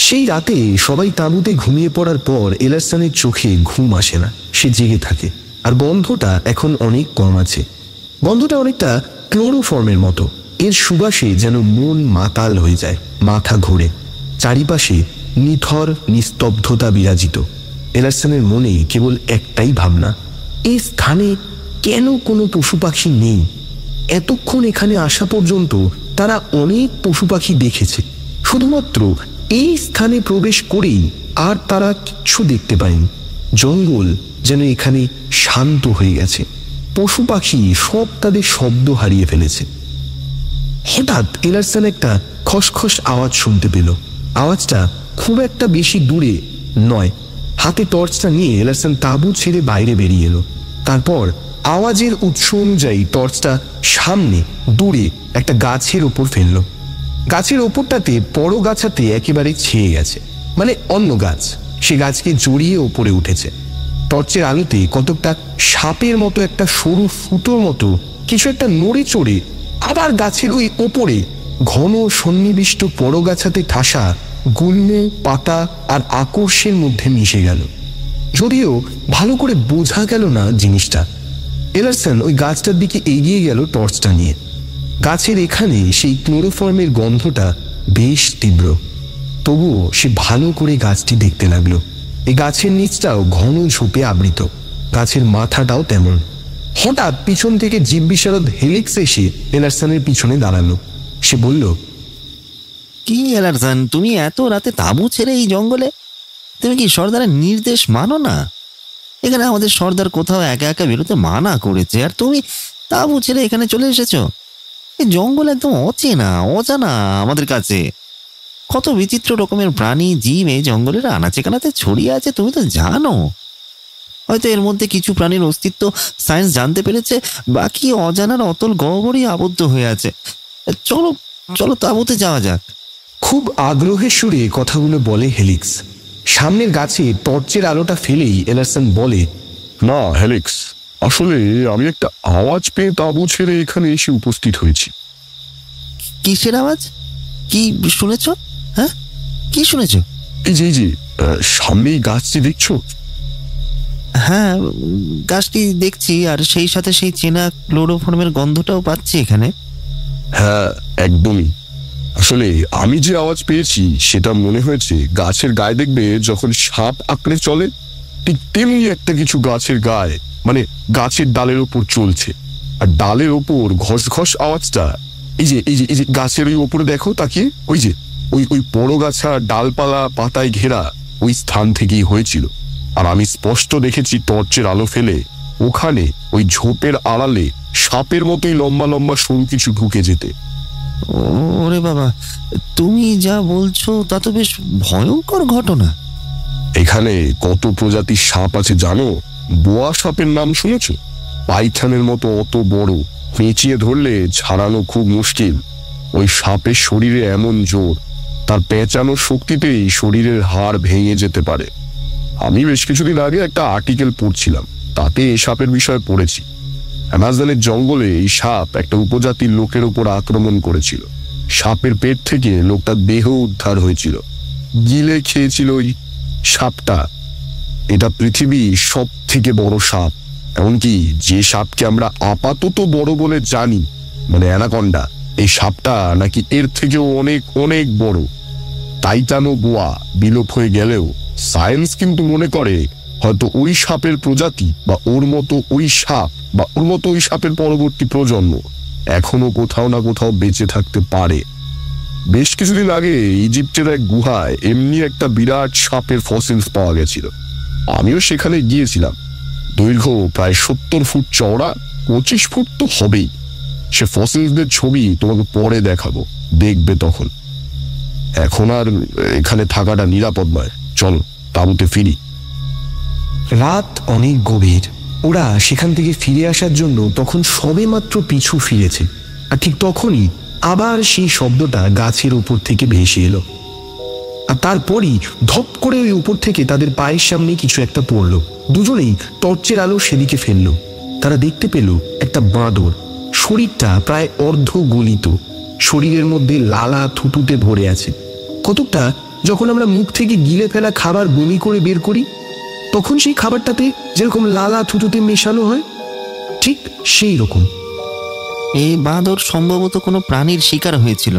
সেই রাতে সবাই তাঁবুতে ঘুমিয়ে পড়ার পর এলারসনের চোখে ঘুম আসে না, সে জেগে থাকে। আর গন্ধটা এখন অনেক কম আছে। গন্ধটা অনেকটা ক্লোরোফর্মের মতো। এর সুবাসে যেন মন মাতাল হয়ে যায়, মাথা ঘোরে। চারিপাশে নিথর নিস্তব্ধতা বিরাজিত। এলারসনের মনে কেবল একটাই ভাবনা, এই স্থানে কেন কোনো পশু পাখি নেই? এতক্ষণ এখানে আসা পর্যন্ত তারা অনেক পশু পাখি দেখেছে, শুধুমাত্র এই স্থানে প্রবেশ করেই আর তারা কিচ্ছু দেখতে পায়নি। জঙ্গল যেন এখানে শান্ত হয়ে গেছে। পশু পাখি সব তাদের শব্দ হারিয়ে ফেলেছে। হঠাৎ এলারসন একটা খসখস আওয়াজ শুনতে পেল। আওয়াজটা খুব একটা বেশি দূরে নয়। হাতে টর্চটা নিয়ে এলারসন তাঁবু ছেড়ে বাইরে বেরিয়ে এলো। তারপর আওয়াজের উৎস অনুযায়ী টর্চটা সামনে দূরে একটা গাছের ওপর ফেললো। গাছের ওপরটাতে বড় গাছাতে একেবারে ছেয়ে গেছে, মানে অন্য গাছ। সে গাছকে জড়িয়ে ওপরে উঠেছে। টর্চের আলোতে কতকটা সাপের মতো একটা সরু ফুটোর মতো কিছু একটা নড়ে চড়ে আবার গাছের ওই ওপরে ঘন সন্নিবিষ্ট পরগাছাতে ঠাসা গুল্ম, পাতা আর আকর্ষের মধ্যে মিশে গেল। যদিও ভালো করে বোঝা গেল না জিনিসটা। এলারসন ওই গাছটার দিকে এগিয়ে গেল টর্চটা নিয়ে। গাছের এখানে সেই ক্লোরোফর্মের গন্ধটা বেশ তীব্র, তবুও সে ভালো করে গাছটি দেখতে লাগলো। এই গাছের নিচটাও ঘন ঝোপে আবৃত, গাছের মাথাটাও তেমন। হঠাৎ পিছন থেকে জীববিশারদ হেলিক্স এসে এলারসনের পিছনে দাঁড়ালো। সে বলল, কি এলারসন, তুমি এত রাতে তাঁবু ছেড়ে এই জঙ্গলে? তুমি কি সর্দারের নির্দেশ মানো না? এখানে আমাদের সর্দার কোথাও একা একা বেরোতে মানা করেছে, আর তুমি তাঁবু ছেড়ে এখানে চলে এসেছো? এই জঙ্গল একদম অজানা আমাদের কাছে। কত বিচিত্র রকমের প্রাণী জীব এই জঙ্গলের আনাচে কানাচে ছড়িয়ে আছে, তুমি তো জানো। হয়তো এর মধ্যে কিছু প্রাণীর অস্তিত্ব সায়েন্স জানতে পেরেছে, বাকি অজানার অতল গহ্বরেই আবদ্ধ হয়ে আছে। চলো চলো তাঁবুতে যাওয়া যাক। খুব আগ্রহের সুরে কথাগুলো বলে হেলিক্স। সামনের গাছে টর্চের আলোটা ফেলেই এলারসন বলে, না হেলিক্স, আসলে আমি একটা আওয়াজ পেয়ে তাঁবু ছেড়ে এখানে এসে উপস্থিত হয়েছি। কিসের আওয়াজ? কি শুনেছ? হ্যাঁ, কি শুনেছ? এই যে সামনেই গাছটি দেখছো? হ্যাঁ, গাছটি দেখছি, আর সেই সাথে সেই চেনা ক্লোরোফর্মের গন্ধটাও পাচ্ছি এখানে। হ্যাঁ একদমই। আসলে আমি যে আওয়াজ পেয়েছি সেটা মনে হয়েছে গাছের গায়ে দেখবে যখন সাপ আঁকড়ে চলে, ঠিক তেমনি একটা কিছু গাছের গায়ে, মানে গাছের ডালের ওপর চলছে। আর ডালের ওপর ঘস ঘস আওয়াজটা এই যে গাছের ওই ওপরে দেখো তাকিয়ে, ওই যে ওই পরগাছা ডালপালা পাতায় ঘেরা ওই স্থান থেকেই হয়েছিল। আর আমি স্পষ্ট দেখেছি টর্চের আলো ফেলে ওখানে ওই ঝোপের আড়ালে সাপের মতোই লম্বা লম্বা সরু কিছু ঢুকে যেতে। ওরে বাবা, তুমি যা বলছো তা তো বেশ ভয়ঙ্কর ঘটনা। এখানে কত প্রজাতির সাপ আছে জানো? বোয়া সাপের নাম শুনেছ? পাইথনের মতো অত বড়, পেঁচিয়ে ধরলে ছাড়ানো খুব মুশকিল। ওই সাপের শরীরে এমন জোর, তার পেঁচানোর শক্তিতেই শরীরের হাড় ভেঙে যেতে পারে। আমি বেশ কিছুদিন আগে একটা আর্টিকেল পড়ছিলাম, তাতে এই সাপের বিষয়ে পড়েছি। অ্যামাজনের জঙ্গলে এই সাপ একটা উপজাতির লোকের উপর আক্রমণ করেছিল। সাপের পেট থেকে লোকটার দেহ উদ্ধার হয়েছিল, গিলে খেয়েছিল ওই সাপটা। এটা পৃথিবীর সব থেকে বড় সাপ, এমনকি যে সাপকে আমরা আপাতত বড় বলে জানি, মানে অ্যানাকন্ডা, এই সাপটা নাকি এর থেকেও অনেক অনেক বড়। টাইটানো বোয়া বিলোপ হয়ে গেলেও সায়েন্স কিন্তু মনে করে হয়তো ওই সাপের প্রজাতি বা ওর মতো ওই সাপ বা ওর মতো ওই সাপের পরবর্তী প্রজন্ম এখনো কোথাও না কোথাও বেঁচে থাকতে পারে। বেশ কিছুদিন আগে ইজিপ্টের এক গুহায় এমনি একটা বিরাট সাপের ফসিলস পাওয়া গেছিল। আমিও সেখানে গিয়েছিলাম। দৈর্ঘ্য প্রায় 70 ফুট চওড়া, 25 ফুট তো হবেই। সে ফসিলসদের ছবি তোমাকে পরে দেখাবো, দেখবে তখন। এখন আর এখানে থাকাটা নিরাপদ নয়, চলো তাঁবুতে ফিরি। রাত অনেক গভীর। ওরা সেখান থেকে ফিরে আসার জন্য তখন সবে মাত্র পিছু ফিরেছে, আর ঠিক তখনই আবার সেই শব্দটা গাছের উপর থেকে ভেসে এলো। আর তারপরই ধপ করে ওই উপর থেকে তাদের পায়ের সামনে কিছু একটা পড়লো। দুজনেই টর্চের আলো সেদিকে ফেললো। তারা দেখতে পেল একটা বাঁদর, শরীরটা প্রায় অর্ধ গলিত, শরীরের মধ্যে লালা থুতুতে ভরে আছে। কতকটা যখন আমরা মুখ থেকে গিলে ফেলা খাবার বমি করে বের করি, তখন সেই খাবারটাতে যেরকম লালা থুতুতে মেশানো হয়, ঠিক সেই রকম। এই বাঁদর সম্ভবত কোনো প্রাণীর শিকার হয়েছিল,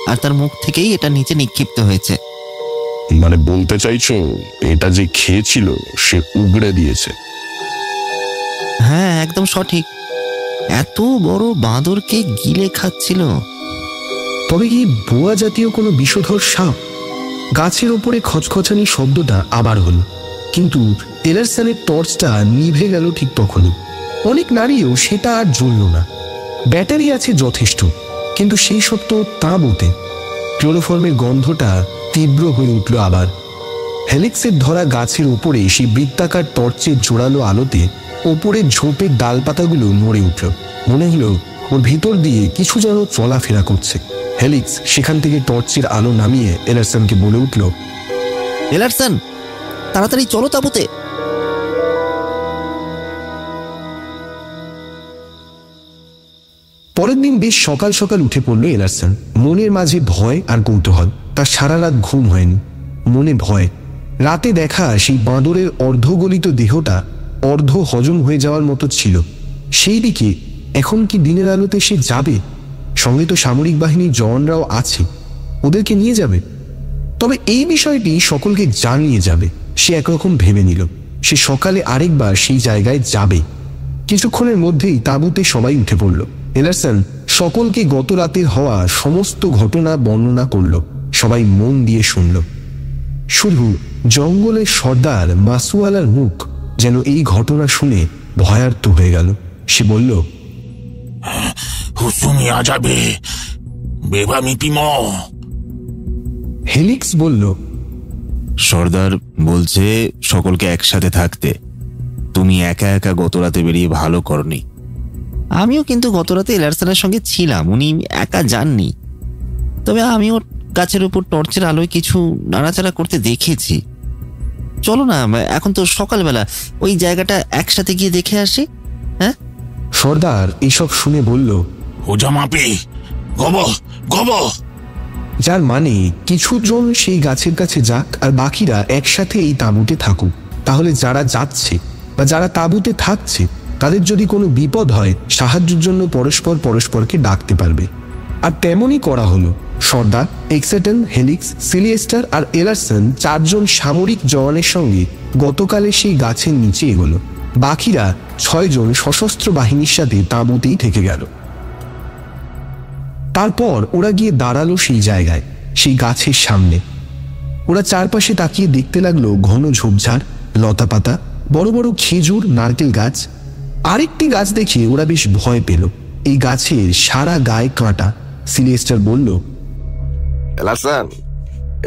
আর তার মুখ থেকেই এটা নিচে নিক্ষিপ্ত হয়েছে। মানে বলতে চাইছো এটা যে খেয়েছিল সে উগড়ে দিয়েছে? হ্যাঁ, একদম সঠিক। এত বড় বাঁদরকে গিলে খাচ্ছিল। তবে কি বোয়া জাতীয় কোনো বিষধর সাপ? গাছের ওপরে খচখচানি শব্দটা আবার হলো, কিন্তু এলারসনের টর্চটা নিভে গেল ঠিক তখনই। অনেক নারীও সেটা আর জ্বলল না। ব্যাটারি আছে যথেষ্ট, কিন্তু সেই সব তো তাঁবুতে। ক্লোরোফর্মের গন্ধটা তীব্র হয়ে উঠল আবার। হেলিক্সের ধরা গাছের ওপরে সেই বৃত্তাকার টর্চের জোরালো আলোতে ওপরের ঝোপের ডালপাতাগুলো নড়ে উঠল। মনে হলো ওর ভিতর দিয়ে কিছু যেন চলাফেরা করছে। হেলিক্স সেখান থেকে টর্চের আলো নামিয়ে এলারসনকে বলে উঠল, এলারসন, তাড়াতাড়ি চলো তাঁবুতে। পরের দিন বেশ সকাল সকাল উঠে পড়ল এলারসন। মনের মাঝে ভয় আর কৌতূহল। তার সারা রাত ঘুম হয়নি, মনে ভয়। রাতে দেখা সেই বাঁদরের অর্ধগলিত দেহটা অর্ধ হজম হয়ে যাওয়ার মতো ছিল। সেই দিকে এখন কি দিনের আলোতে সে যাবে? সঙ্গে তো সামরিক বাহিনীর জওয়ানরাও আছে, ওদেরকে নিয়ে যাবে। তবে এই বিষয়টি সকলকে জানিয়ে যাবে সে একরকম ভেবে নিল। সে সকালে আরেকবার সেই জায়গায় যাবে। কিছুক্ষণের মধ্যেই তাঁবুতে সবাই উঠে পড়ল। এলারসন সকলকে গত রাতের হওয়া সমস্ত ঘটনা বর্ণনা করল। সবাই মন দিয়ে শুনল। শুধু জঙ্গলের সর্দার মাসুয়ালার মুখ যেন এই ঘটনা শুনে ভয়ার্ত হয়ে গেল। সে বলল, হুসুমিয়া যাবে বেবামি পিম। হেলিক্স বলল, সর্দার বলছে সকলকে একসাথে থাকতে। তুমি একা একা গত রাতে বেরিয়ে ভালো করনি। আমিও কিন্তু গত রাতে এলারসনের সঙ্গে ছিলাম, উনি একা যাননি। তবে আমিও গাছের উপর টর্চের আলোয় কিছু নাড়াচাড়া করতে দেখেছি। চলো না, এখন তো সকালবেলা, ওই জায়গাটা একসাথে গিয়ে দেখে আসি। হ্যাঁ? সর্দার এসব শুনে বলল, হোজামাপি গব গব। যার মানে কিছুজন সেই গাছের কাছে যাক আর বাকিরা একসাথে এই তাঁবুতে থাকুক। তাহলে যারা যাচ্ছে বা যারা তাঁবুতে থাকছে তাদের যদি কোনো বিপদ হয় সাহায্যের জন্য পরস্পর পরস্পরকে ডাকতে পারবে। আর তেমনই করা হলো। সর্দার, এক্সেটন, হেলিক্স, সিলিয়েস্টার আর এলারসন 4 জন সামরিক জওয়ানের সঙ্গে গতকালে সেই গাছের নিচে এগোলো। বাকিরা 6 জন সশস্ত্র বাহিনীর সাথে তাঁবুতেই থেকে গেল। তারপর ওরা গিয়ে দাঁড়ালো সেই জায়গায়, সেই গাছের সামনে। ওরা চারপাশে তাকিয়ে দেখতে লাগলো ঘন ঝোপঝাড়, লতাপাতা, বড় বড় খেজুর, নারকেল গাছ। আরেকটি গাছ দেখে ওরা বেশ ভয় পেল। এই গাছের সারা গায়ে কাঁটা। সিলিয়েস্টার বলল, এলারসন,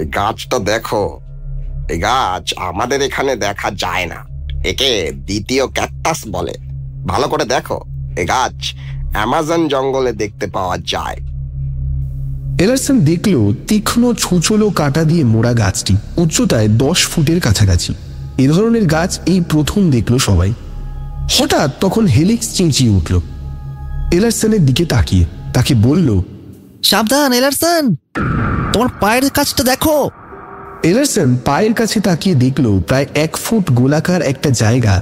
এই গাছটা দেখো। এই গাছ আমাদের এখানে দেখা যায় না। একে দ্বিতীয় ক্যাকটাস বলে। ভালো করে দেখো, এই গাছ অ্যামাজন জঙ্গলে দেখতে পাওয়া যায়। এলারসন দেখল তীক্ষ্ণ ছুঁচলো কাঁটা দিয়ে মোড়া গাছটি উচ্চতায় 10 ফুটের কাছাকাছি। এ ধরনের গাছ এই প্রথম দেখল সবাই। হঠাৎ তখন হেলিক্স চেঁচিয়ে উঠল এলারসনের দিকে তাকিয়ে। তাকে বলল, সাবধান এলারসন, তোমার পায়ের কাছটা দেখো। এলারসন পায়ের কাছে তাকিয়ে দেখল প্রায় 1 ফুট গোলাকার একটা জায়গা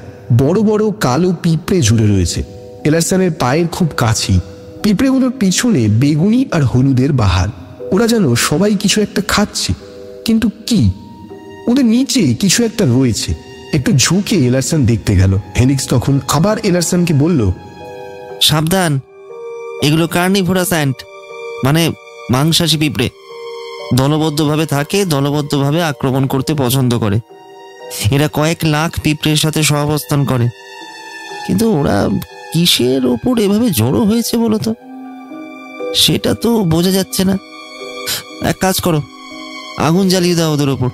বড় বড় কালো পিঁপড়ে জুড়ে রয়েছে। এলারসনের পায়ের খুব কাছেই। পিঁপড়েগুলোর পিছনে বেগুনি আর হলুদের বাহার। ওরা যেন সবাই কিছু একটা খাচ্ছে, কিন্তু কি? ওদের নিচে কিছু একটা রয়েছে। একটু ঝুঁকে এলারসন দেখতে গেল। হেলিক্স তখন আবার এলারসনকে বলল, সাবধান, এগুলো কার্নিভোরাস অ্যান্ট, মানে মাংসাশী পিঁপড়ে। দলবদ্ধভাবে থাকে, দলবদ্ধভাবে আক্রমণ করতে পছন্দ করে। এরা কয়েক লাখ পিঁপড়ের সাথে সহাবস্থান করে। কিন্তু ওরা কিসের ওপর এভাবে জড়ো হয়েছে বলো তো? সেটা তো বোঝা যাচ্ছে না। এক কাজ করো, আগুন জ্বালিয়ে দাও ওদের ওপর।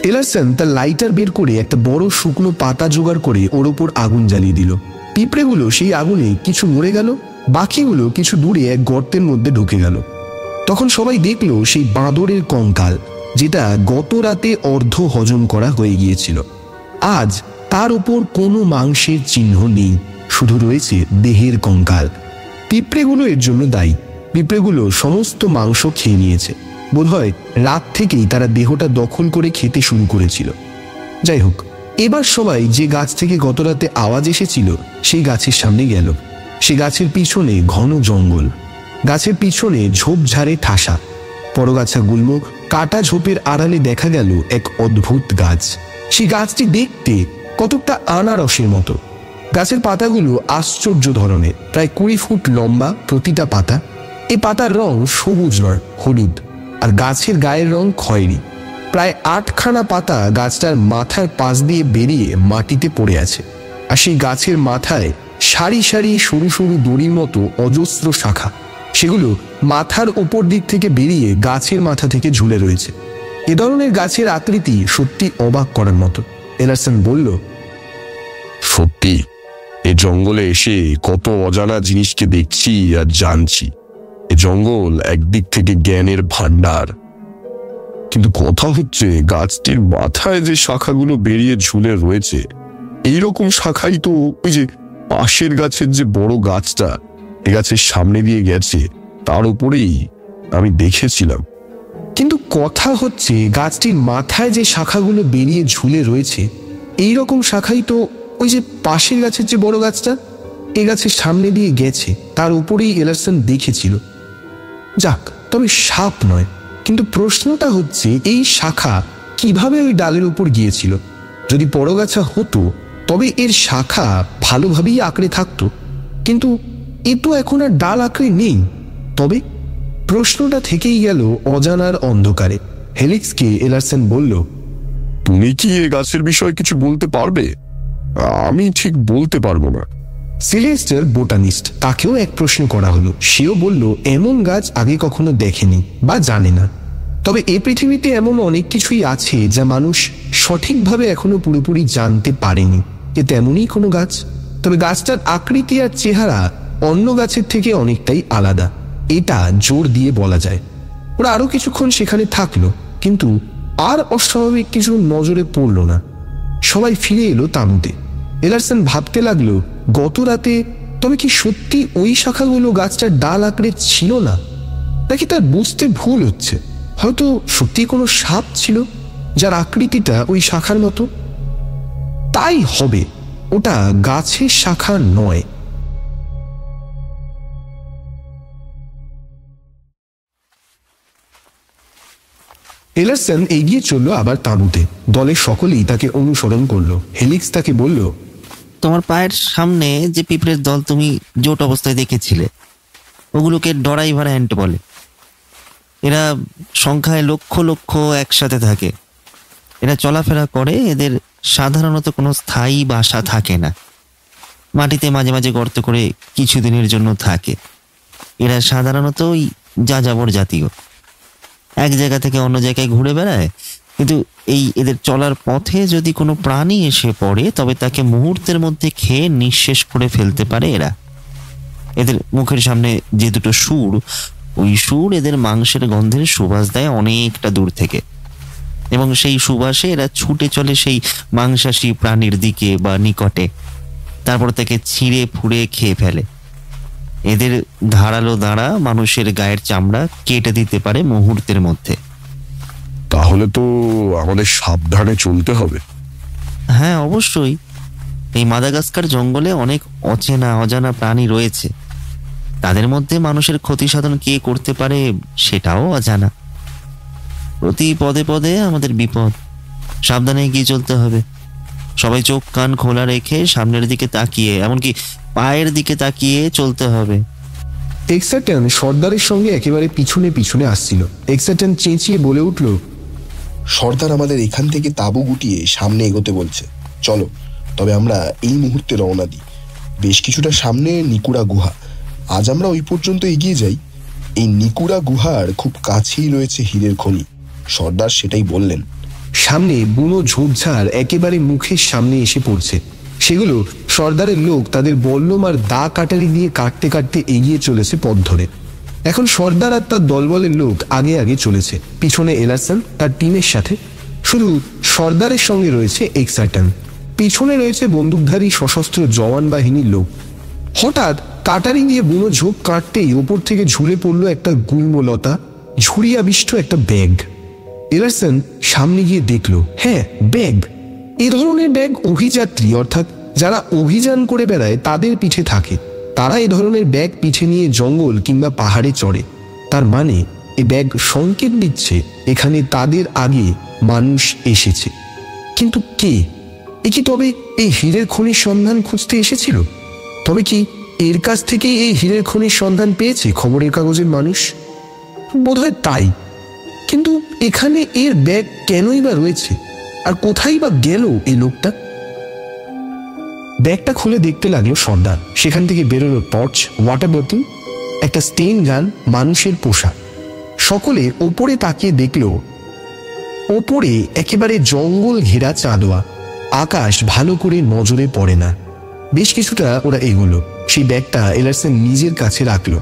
এলারসন তার লাইটার বের করে একটা বড় শুকনো পাতা জোগাড় করে ওর ওপর আগুন জ্বালিয়ে দিল। পিঁপড়েগুলো সেই আগুনে কিছু মরে গেল, বাকিগুলো কিছু দূরে এক গর্তের মধ্যে ঢুকে গেল। তখন সবাই দেখলো সেই বাঁদরের কঙ্কাল, যেটা গত রাতে অর্ধ হজম করা হয়ে গিয়েছিল। আজ তার ওপর কোনো মাংসের চিহ্ন নেই, শুধু রয়েছে দেহের কঙ্কাল। পিঁপড়েগুলো এর জন্য দায়ী। পিঁপড়েগুলো সমস্ত মাংস খেয়ে নিয়েছে। বোধহয় রাত থেকেই তারা দেহটা দখল করে খেতে শুরু করেছিল। যাই হোক, এবার সবাই যে গাছ থেকে গত রাতে আওয়াজ এসেছিল সেই গাছের সামনে গেল। সে গাছের পিছনে ঘন জঙ্গল, গাছের পিছনে ঝোপঝাড়ে ঠাসা পরগাছা গুল্ম। কাটা ঝোপের আড়ালে দেখা গেল এক অদ্ভুত গাছ। সেই গাছটি দেখতে কতকটা আনারসের মতো। গাছের পাতাগুলো আশ্চর্য ধরনের, প্রায় 20 ফুট লম্বা প্রতিটা পাতা। এই পাতার রং সবুজ নয়, হলুদ, আর গাছের গায়ের রং খয়েরি। প্রায় 8খানা পাতা গাছটার মাথার পাশ দিয়ে বেরিয়ে মাটিতে পড়ে আছে। আর সেই গাছের মাথায় সারি সারি সরু সরু দড়ির মতো অজস্র শাখা। সেগুলো মাথার ওপর দিক থেকে বেরিয়ে গাছের মাথা থেকে ঝুলে রয়েছে। এ ধরনের গাছের আকৃতি সত্যি অবাক করার মতো। এলারসন বলল, সত্যি এ জঙ্গলে এসে কত অজানা জিনিসকে দেখছি আর জানছি। এ জঙ্গল একদিক থেকে জ্ঞানের ভান্ডার, কিন্তু কথা হচ্ছে গাছটির মাথায় যে শাখাগুলো বেরিয়ে ঝুলে রয়েছে, এইরকম শাখাই তো ওই যে পাশের গাছের যে বড় গাছটা, এ গাছের সামনে দিয়ে গেছে, তার উপরেই আমি দেখেছিলাম। কিন্তু কথা হচ্ছে গাছটির মাথায় যে শাখাগুলো বেরিয়ে ঝুলে রয়েছে এই রকম শাখাই তো ওই যে পাশের গাছের যে বড় গাছটা, এই গাছের সামনে দিয়ে গেছে, তার উপরেই এলারসন দেখেছিল। যাক, তবে সাপ নয়। কিন্তু প্রশ্নটা হচ্ছে এই শাখা কিভাবে ওই ডালের উপর গিয়েছিল? যদি পরগাছা হতো তবে এর শাখা ভালোভাবেই আঁকড়ে থাকতো, কিন্তু এ তো এখন আর ডাল আঁকড়ে নেই। তবে প্রশ্নটা থেকেই গেল অজানার অন্ধকারে। হেলিক্সকে এলারসন বলল, তুমি কি এ গাছের বিষয়ে কিছু বলতে পারবে? আমি ঠিক বলতে পারবো না। সিলেস্টার বোটানিস্ট, তাকেও এক প্রশ্ন করা হলো। সেও বলল এমন গাছ আগে কখনো দেখেনি বা জানে না। তবে এ পৃথিবীতে এমন অনেক কিছুই আছে যা মানুষ সঠিকভাবে এখনো পুরোপুরি জানতে পারেনি। এ তেমনই কোনো গাছ, তবে গাছটার আকৃতি আর চেহারা অন্য গাছের থেকে অনেকটাই আলাদা, এটা জোর দিয়ে বলা যায়। ওরা আরো কিছুক্ষণ সেখানে থাকলো, কিন্তু আর অস্বাভাবিক কিছু নজরে পড়ল না। সবাই ফিরে এলো তাঁবুতে। এলারসন ভাবতে লাগলো, গত রাতে তবে কি সত্যি ওই শাখাগুলো গাছটার ডাল আঁকড়ে ছিল না, নাকি তার বুঝতে ভুল হচ্ছে? হয়তো সত্যি কোনো সাপ ছিল যার আকৃতিটা ওই শাখার মতো। তাই হবে, ওটা গাছের শাখা নয়। এলারসন এগিয়ে চলল আবার তাঁবুতে। দলের সকলেই তাকে অনুসরণ করলো। হেলিক্স তাকে বলল, তোমার পায়ের সামনে যে পিঁপড়ের দল তুমি জোট অবস্থায় দেখেছিলে, ওগুলোকে ডরাইভার অ্যান্ট বলে। এরা সংখ্যায় লক্ষ লক্ষ একসাথে থাকে। এরা চলাফেরা করে, এদের সাধারণত কোনো স্থায়ী বাসা থাকে না। মাটিতে মাঝে মাঝে গর্ত করে কিছুদিনের জন্য থাকে। এরা সাধারণত ওই যাযাবর জাতীয়, এক জায়গা থেকে অন্য জায়গায় ঘুরে বেড়ায়। কিন্তু এদের চলার পথে যদি কোনো প্রাণী এসে পড়ে তবে তাকে মুহূর্তের মধ্যে খেয়ে নিঃশেষ করে ফেলতে পারে এরা। এদের মুখের সামনে যে দুটো সুর, ওই সুর এদের মাংসের গন্ধের সুবাস দেয় অনেকটা দূর থেকে, এবং সেই সুবাসে এরা ছুটে চলে সেই মাংসাশী প্রাণীর দিকে বা নিকটে, তারপর তাকে ছিঁড়ে ফুঁড়ে খেয়ে ফেলে। এদের ধারালো দাঁড়া মানুষের গায়ের চামড়া কেটে দিতে পারে মুহূর্তের মধ্যে। তাহলে তো আমাদের সাবধানে চলতে হবে। হ্যাঁ, অবশ্যই। এই মাদাগাস্কার জঙ্গলে অনেক অজানা প্রাণী রয়েছে। তাদের মধ্যে মানুষের ক্ষতি সাধন কে করতে পারে সেটাও অজানা। প্রতি পদে পদে আমাদের বিপদ, সাবধানে এগিয়ে চলতে হবে। সবাই চোখ কান খোলা রেখে সামনের দিকে তাকিয়ে, এমনকি পায়ের দিকে তাকিয়ে চলতে হবে। এক্সাটন সর্দারের সঙ্গে একেবারে পিছনে পিছনে আসছিল। এক্সাটন চেঁচিয়ে বলে উঠল, সর্দার আমাদের এখান থেকে তাঁবু গুটিয়ে সামনে এগোতে বলছে। চলো তবে আমরা এই মুহূর্তে রওনা দিই। বেশ কিছুটা সামনে নিকুড়া গুহা। আজ আমরা ওই পর্যন্ত এগিয়ে যাই। এই নিকুড়া গুহার খুব কাছেই রয়েছে হীরের খনি। সর্দার সেটাই বললেন। সামনে বুনো ঝোপঝাড় একেবারে মুখের সামনে এসে পড়ছে। সেগুলো সর্দারের লোক তাদের বল্লম আর দা কাটারি দিয়ে কাটতে কাটতে এগিয়ে চলেছে পথ ধরে। এখন সর্দার আর তার দলবলের লোক আগে আগে চলেছে, পিছনে এলারসন তার টিমের সাথে। শুধু সর্দারের সঙ্গে রয়েছে এক্সাটন, পিছনে রয়েছে বন্দুকধারী সশস্ত্র জওয়ান বাহিনীর লোক। হঠাৎ কাটারি দিয়ে বুনো ঝোপ কাটতেই ওপর থেকে ঝুলে পড়লো একটা গুল্মলতা ঝুড়িয়াবিষ্ট একটা ব্যাগ। এলারসন সামনে গিয়ে দেখল, হ্যাঁ, ব্যাগ। এ ধরনের ব্যাগ অভিযাত্রী, অর্থাৎ যারা অভিযান করে বেড়ায় তাদের পিঠে থাকে। তারা এ ধরনের ব্যাগ পিঠে নিয়ে জঙ্গল কিংবা পাহাড়ে চড়ে। তার মানে এ ব্যাগ সংকেত দিচ্ছে এখানে তাদের আগে মানুষ এসেছে। কিন্তু কে? এ কি তবে এই হীরের খনির সন্ধান খুঁজতে এসেছিল? তবে কি এর কাছ থেকেই এই হীরের খনির সন্ধান পেয়েছে খবরের কাগজের মানুষ? বোধহয় তাই। কিন্তু এখানে এর ব্যাগ কেনই বা রয়েছে, আর কোথায় বা গেল এই লোকটা? ব্যাগটা খুলে দেখতে লাগলো সর্দার। সেখান থেকে বেরোলো টর্চ, ওয়াটার বোতল, একটা স্টেন গান, মানুষের পোশাক। সকলে ওপরে তাকিয়ে দেখল, ওপরে একেবারে জঙ্গল ঘেরা চাঁদোয়া। আকাশ ভালো করে নজরে পড়ে না। বেশ কিছুটা ওরা এগোলো। সেই ব্যাগটা এলারসন নিজের কাছে রাখলো।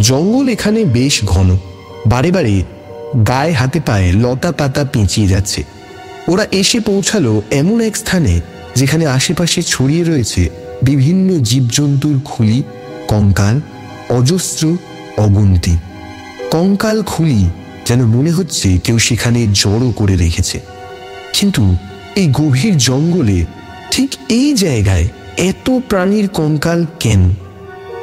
জঙ্গল এখানে বেশ ঘন, বারে বারে গায়ে হাতে পায়ে লতা পাতা পেঁচিয়ে যাচ্ছে। ওরা এসে পৌঁছালো এমন এক স্থানে যেখানে আশেপাশে ছড়িয়ে রয়েছে বিভিন্ন জীবজন্তুর খুলি, কঙ্কাল, অজস্র, অগুন্তি কঙ্কাল খুলি, যেন মনে হচ্ছে কেউ সেখানে জড়ো করে রেখেছে। কিন্তু এই গভীর জঙ্গলে ঠিক এই জায়গায় এত প্রাণীর কঙ্কাল কেন?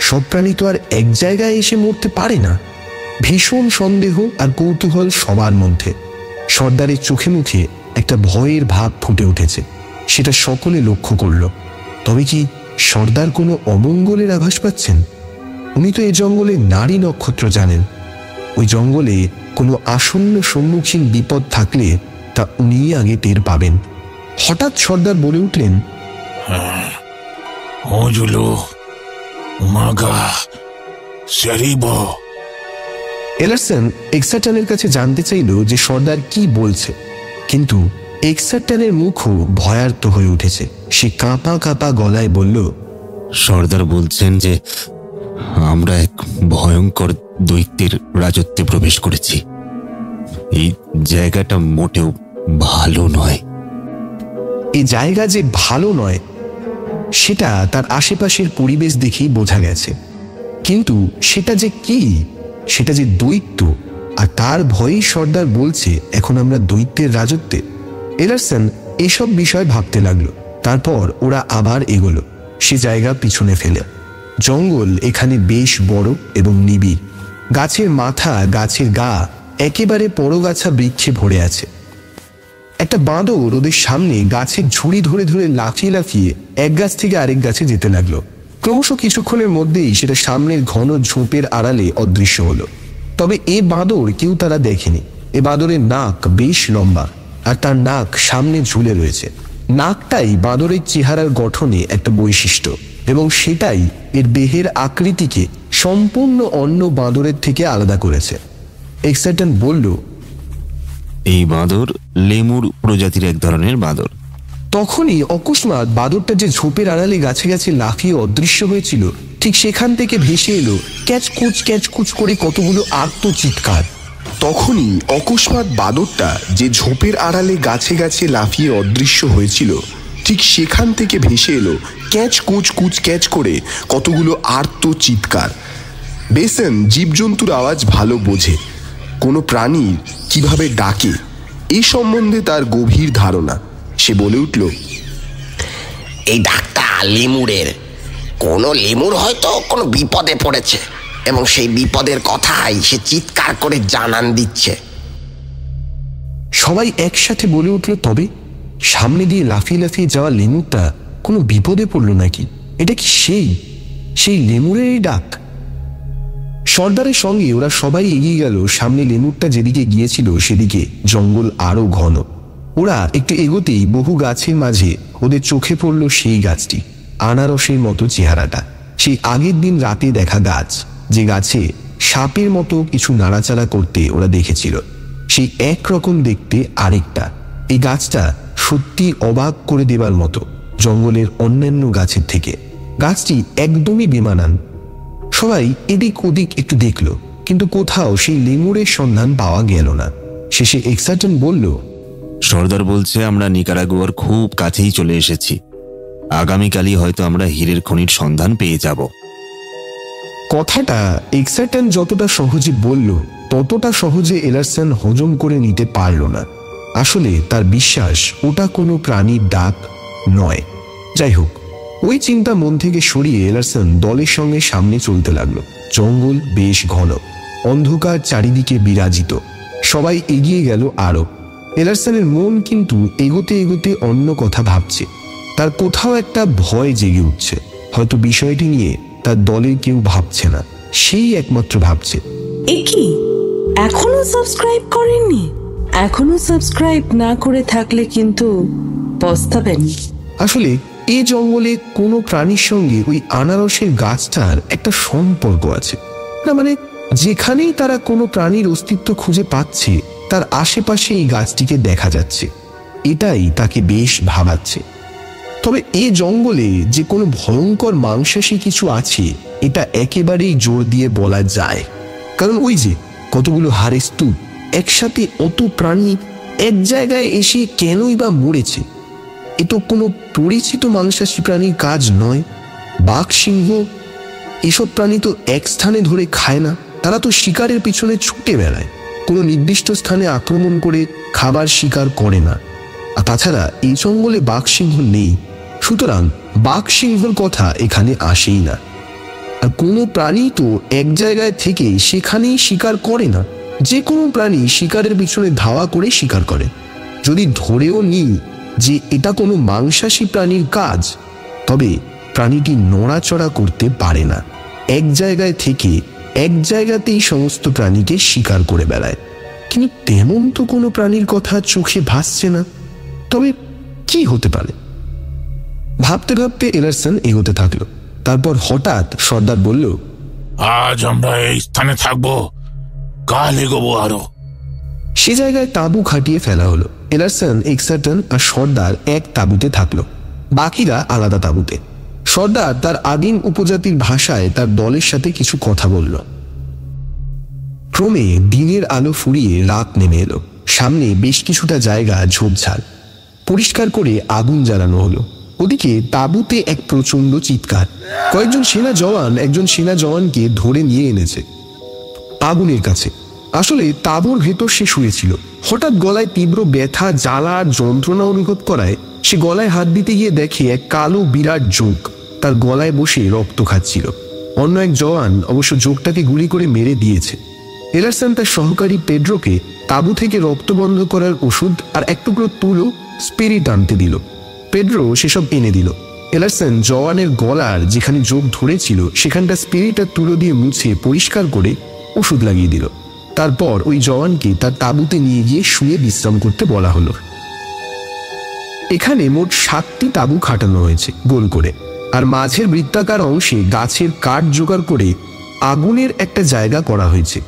সব প্রাণী তো আর এক জায়গায় এসে মরতে পারে না। ভীষণ সন্দেহ আর কৌতূহল সবার মধ্যে। সর্দারের চোখে মুখে একটা ভয়ের ভাব ফুটে উঠেছে, সেটা সকলে লক্ষ্য করল। তবে কি সর্দার কোনো অমঙ্গলের আভাস পাচ্ছেন? উনি তো এই জঙ্গলে নারী নক্ষত্র জানেন। ওই জঙ্গলে কোনো আসন্ন সম্মুখীন বিপদ থাকলে তা উনি আগে টের পাবেন। হঠাৎ সর্দার বলে উঠলেন, এলারসন এক্সারটনের কাছে জানতে চাইল যে সর্দার কি বলছে, কিন্তু এক্সারটনের মুখও ভয়ার্ত হয়ে উঠেছে। সে কাঁপা কাঁপা গলায় বলল, সর্দার বলছেন যে আমরা এক ভয়ঙ্কর দৈত্যের রাজত্বে প্রবেশ করেছি। এই জায়গাটা মোটেও ভালো নয়। এই জায়গা যে ভালো নয় সেটা তার আশেপাশের পরিবেশ দেখেই বোঝা গেছে, কিন্তু সেটা যে কি, সেটা যে দৈত্য, আর তার ভয়েই সর্দার বলছে এখন আমরা দৈত্যের রাজত্বে। এলারসন এসব বিষয় ভাবতে লাগলো। তারপর ওরা আবার এগোলো, সে জায়গা পিছনে ফেলে। জঙ্গল এখানে বেশ বড় এবং নিবিড়। গাছের মাথা, গাছের গা একেবারে পরগাছা বৃক্ষে ভরে আছে। একটা বাঁদর ওদের সামনে গাছের ঝুড়ি ধরে ধরে লাফিয়ে লাফিয়ে এক গাছ থেকে আরেক গাছে যেতে লাগলো। ক্রমশ কিছুক্ষণের মধ্যেই সেটা সামনের ঘন ঝোপের আড়ালে অদৃশ্য হলো। তবে এ বাঁদর কেউ তারা দেখেনি। এ বাঁদরের নাক বেশ লম্বা, আর তার নাক সামনে ঝুলে রয়েছে। নাকটাই বাঁদরের চেহারার গঠনে একটা বৈশিষ্ট্য, এবং সেটাই এর দেহের আকৃতিকে সম্পূর্ণ অন্য বাঁদরের থেকে আলাদা করেছে। এক্সারটন বলল, এই বাঁদর লেমুর প্রজাতির এক ধরনের বাঁদর। তখনই অকস্মাৎ বাঁদরটা যে ঝোপের আড়ালে গাছে গাছে লাফিয়ে অদৃশ্য হয়েছিল, ঠিক সেখান থেকে ভেসে এলো ক্যাচকুচ করে কতগুলো আর্ত চিৎকার। তখনই অকস্মাৎ বাদরটা যে ঝোপের আড়ালে গাছে গাছে লাফিয়ে অদৃশ্য হয়েছিল, ঠিক সেখান থেকে ভেসে এলো ক্যাচ করে কতগুলো আর্ত চিৎকার। বেসন জীবজন্তুর আওয়াজ ভালো বোঝে, কোনো প্রাণী কিভাবে ডাকে এই সম্বন্ধে তার গভীর ধারণা। সে বলে উঠল, এই ডাকটা লেমুরের। কোনো লেমুর হয়তো কোনো বিপদে পড়েছে, এবং সেই বিপদের কথাই সে চিৎকার করে জানান দিচ্ছে। সবাই একসাথে বলে উঠল, তবে সামনে দিয়ে লাফিয়ে লাফিয়ে যাওয়া লেমুরটা কোনো বিপদে পড়ল নাকি? এটা কি সেই লেমুরেরই ডাক? সর্দারের সঙ্গে ওরা সবাই এগিয়ে গেল। সামনে লেমুরটা যেদিকে গিয়েছিল সেদিকে জঙ্গল আরো ঘন। ওরা একটু এগোতেই বহু গাছের মাঝে ওদের চোখে পড়ল সেই গাছটি, আনারসের মতো চেহারাটা, সেই আগের দিন রাতে দেখা গাছ, যে গাছে সাপের মতো কিছু নাড়াচাড়া করতে ওরা দেখেছিল। সেই একরকম দেখতে আরেকটা। এই গাছটা সত্যি অবাক করে দেবার মতো জঙ্গলের অন্যান্য গাছের থেকে। গাছটি একদমই বেমানান। সবাই এদিক ওদিক একটু দেখল, কিন্তু কোথাও সেই লেমুরের সন্ধান পাওয়া গেল না। শেষে এক্সারটন বলল, সর্দার বলছে আমরা নিকারাগুয়ার খুব কাছেই চলে এসেছি। আগামীকালই হয়তো আমরা হীরের খনির সন্ধান পেয়ে যাব। কথাটা এক্সারটন যতটা সহজে বলল, ততটা সহজে এলারসন হজম করে নিতে পারল না। আসলে তার বিশ্বাস ওটা কোনো প্রাণীর ডাক নয়। যাই হোক, ওই চিন্তা মন থেকে সরিয়ে এলারসন দলের সঙ্গে সামনে চলতে লাগলো। জঙ্গল বেশ ঘন, অন্ধকার চারিদিকে বিরাজিত। সবাই এগিয়ে গেল আরো। এলারসনের মন কিন্তু এগোতে এগোতে অন্য কথা ভাবছে। তার কোথাও একটা ভয় জেগে উঠছে। হয়তো বিষয়টি নিয়ে তার দলের কেউ ভাবছে না, সেই একমাত্র ভাবছে। এ কি, এখনো সাবস্ক্রাইব করেননি? এখনো সাবস্ক্রাইব না করে থাকলে কিন্তু পস্তাবেন। আসলে এই জঙ্গলে কোনো প্রাণীর সঙ্গে ওই আনারসের গাছটার একটা সম্পর্ক আছে। না মানে যেখানেই তারা কোনো প্রাণীর অস্তিত্ব খুঁজে পাচ্ছে, তার আশেপাশে এই গাছটিকে দেখা যাচ্ছে। এটাই তাকে বেশ ভাবাচ্ছে। তবে এই জঙ্গলে যে কোনো ভয়ঙ্কর মাংসাশী কিছু আছে, এটা একেবারেই জোর দিয়ে বলা যায়। কারণ ওই যে কতগুলো হাড়ের স্তূপ, একসাথে অত প্রাণী এক জায়গায় এসে কেনই বা মরেছে? এ তো কোনো পরিচিত মাংসাশী প্রাণীর কাজ নয়। বাঘ, সিংহ এসব প্রাণী তো এক স্থানে ধরে খায় না, তারা তো শিকারের পিছনে ছুটে বেড়ায়, কোনো নির্দিষ্ট স্থানে আক্রমণ করে খাবার শিকার করে না। আর তাছাড়া এই জঙ্গলে বাঘ সিংহ নেই, সুতরাং বাঘ সিংহর কথা এখানে আসেই না। আর কোনো প্রাণী তো এক জায়গায় থেকে সেখানেই শিকার করে না, যে কোনো প্রাণী শিকারের পিছনে ধাওয়া করে শিকার করে। যদি ধরেও নিই যে এটা কোনো মাংসাশী প্রাণীর কাজ, তবে প্রাণীটি নড়াচড়া করতে পারে না, এক জায়গায় থেকে এক জায়গাতেই সমস্ত প্রাণীকে শিকার করে বেড়ায়। কিন্তু তেমন তো কোনো প্রাণীর কথা চোখে ভাসছে না, তবে কি হতে পারে? ভাবতে ভাবতে এলারসন এগোতে থাকলো। তারপর হঠাৎ সর্দার বলল, আজ আমরা এই স্থানে থাকবো, কাল এগোবো আরো। সে জায়গায় তাঁবু খাটিয়ে ফেলা হলো। এলারসন, এক্সারটন আর সর্দার এক তাঁবুতে থাকলো, বাকিরা আলাদা তাঁবুতে। সর্দার তার আদিম উপজাতির ভাষায় তার দলের সাথে কিছু কথা বলল। ক্রমে দিনের আলো ফুরিয়ে রাত নেমে এলো। সামনে বেশ কিছুটা জায়গা ঝোপঝাড়। পরিষ্কার করে আগুন জ্বালানো হলো। ওদিকে তাঁবুতে এক প্রচন্ড চিৎকার। কয়েকজন সেনা জওয়ান একজন সেনা জওয়ানকে ধরে নিয়ে এনেছে আগুনের কাছে। আসলে তাঁবুর ভেতর সে শুয়েছিল। হঠাৎ গলায় তীব্র ব্যথা, জ্বালা আর যন্ত্রণা অনুভব করায় সে গলায় হাত দিতে গিয়ে দেখে এক কালো বিরাট জোক তার গলায় বসে রক্ত খাচ্ছিল। অন্য এক জওয়ান অবশ্য জোকটাকে গুলি করে মেরে দিয়েছে। এলারসন তার সহকারী পেড্রোকে তাঁবু থেকে রক্ত বন্ধ করার ওষুধ আর এক টুকরো তুলো স্পিরিট আনতে দিল। পেড্রো সেসব এনে দিল। এলারসন জওয়ানের গলার যেখানে জোক ধরেছিল সেখানটা স্পিরিট আর তুলো দিয়ে মুছে পরিষ্কার করে ওষুধ লাগিয়ে দিল। তারপর ওই জওয়ানকে তার তাঁবুতে নিয়ে গিয়ে শুয়ে বিশ্রাম করতে বলা হলো। এখানে মোট 7টি তাঁবু খাটানো হয়েছে গোল করে, আর মাঝের বৃত্তাকার অংশে গাছের কাঠ জোগাড় করে আগুনের একটা জায়গা করা হয়েছে।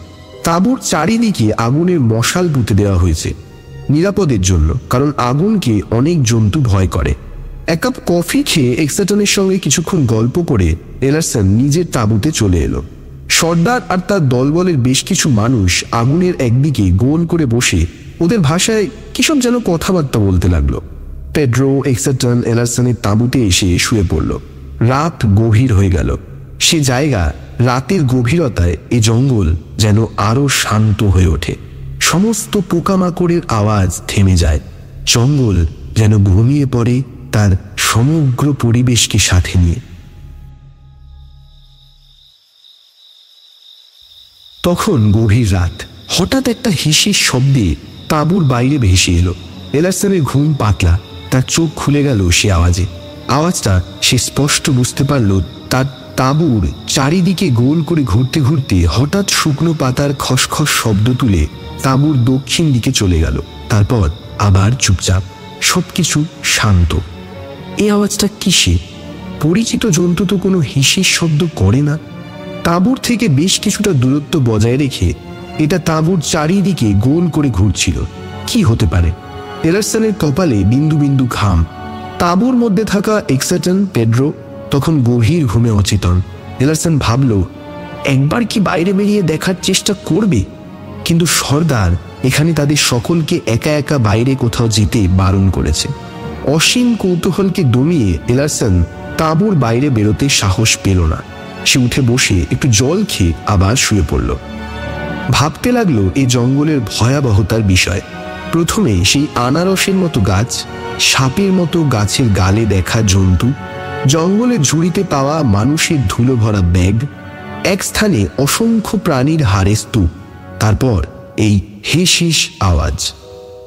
তাঁবুর চারিদিকে আগুনের মশাল পুঁতে দেওয়া হয়েছে নিরাপদের জন্য, কারণ আগুনকে অনেক জন্তু ভয় করে। এক কাপ কফি খেয়ে এক্সারটনের সঙ্গে কিছুক্ষণ গল্প করে এলারসন নিজের তাঁবুতে চলে এলো। সর্দার আর তার দলবলের বেশ কিছু মানুষ আগুনের একদিকে গোল করে বসে ওদের ভাষায় কিসব যেন কথাবার্তা বলতে লাগলো। পেড্রো, এক্সারটন এলারসনের তাঁবুতে এসে শুয়ে পড়ল। রাত গভীর হয়ে গেল। সে জায়গা, রাতের গভীরতায় এ জঙ্গল যেন আরো শান্ত হয়ে ওঠে। সমস্ত পোকামাকড়ের আওয়াজ থেমে যায়। জঙ্গল যেন ঘুমিয়ে পড়ে তার সমগ্র পরিবেশকে সাথে নিয়ে। তখন গভীর রাত। হঠাৎ একটা হিসের শব্দে তাঁবুর বাইরে ভেসে এলো। এলারসনের ঘুম পাতলা, তার চোখ খুলে গেল সে আওয়াজে। আওয়াজটা সে স্পষ্ট বুঝতে পারল। তার তাঁবুর চারিদিকে গোল করে ঘুরতে ঘুরতে হঠাৎ শুকনো পাতার খসখস শব্দ তুলে তাঁবুর দক্ষিণ দিকে চলে গেল। তারপর আবার চুপচাপ, সবকিছু শান্ত। এই আওয়াজটা কিসে? পরিচিত জন্তু তো কোনো হিসের শব্দ করে না। তাঁবুর থেকে বেশ কিছুটা দূরত্ব বজায় রেখে এটা তাঁবুর চারিদিকে গোল করে ঘুরছিল। কি হতে পারে? এলারসনের কপালে বিন্দু বিন্দু ঘাম। তাঁবুর মধ্যে থাকা এক্সারটন, পেড্রো তখন গভীর ঘুমে অচেতন। এলারসন ভাবল, একবার কি বাইরে বেরিয়ে দেখার চেষ্টা করবে, কিন্তু সর্দার এখানে তাদের সকলকে একা একা বাইরে কোথাও যেতে বারণ করেছে। অসীম কৌতূহলকে দমিয়ে এলারসন তাঁবুর বাইরে বেরোতে সাহস পেল না। সে উঠে বসে একটু জল খেয়ে আবার শুয়ে পড়ল। ভাবতে লাগলো এই জঙ্গলের ভয়াবহতার বিষয়। প্রথমে সেই আনারসের মতো গাছ, সাপের মতো গাছের গালে দেখা জন্তু, জঙ্গলের ঝুড়িতে পাওয়া মানুষের ধুলো ভরা ব্যাগ, এক স্থানে অসংখ্য প্রাণীর হাড়ের স্তূপ, তারপর এই হিস হিস আওয়াজ।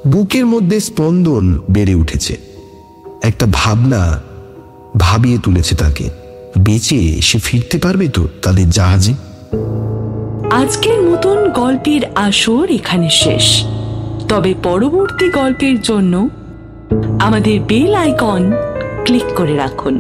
বুকের মধ্যে স্পন্দন বেড়ে উঠেছে। একটা ভাবনা ভাবিয়ে তুলেছে তাকে। বেঁচে সে ফিরতে পারবে তো তাদের জাহাজে? আজকের মতন গল্পের আসর এখানে শেষ। তবে পরবর্তী গল্পের জন্য আমাদের বেল আইকন ক্লিক করে রাখুন।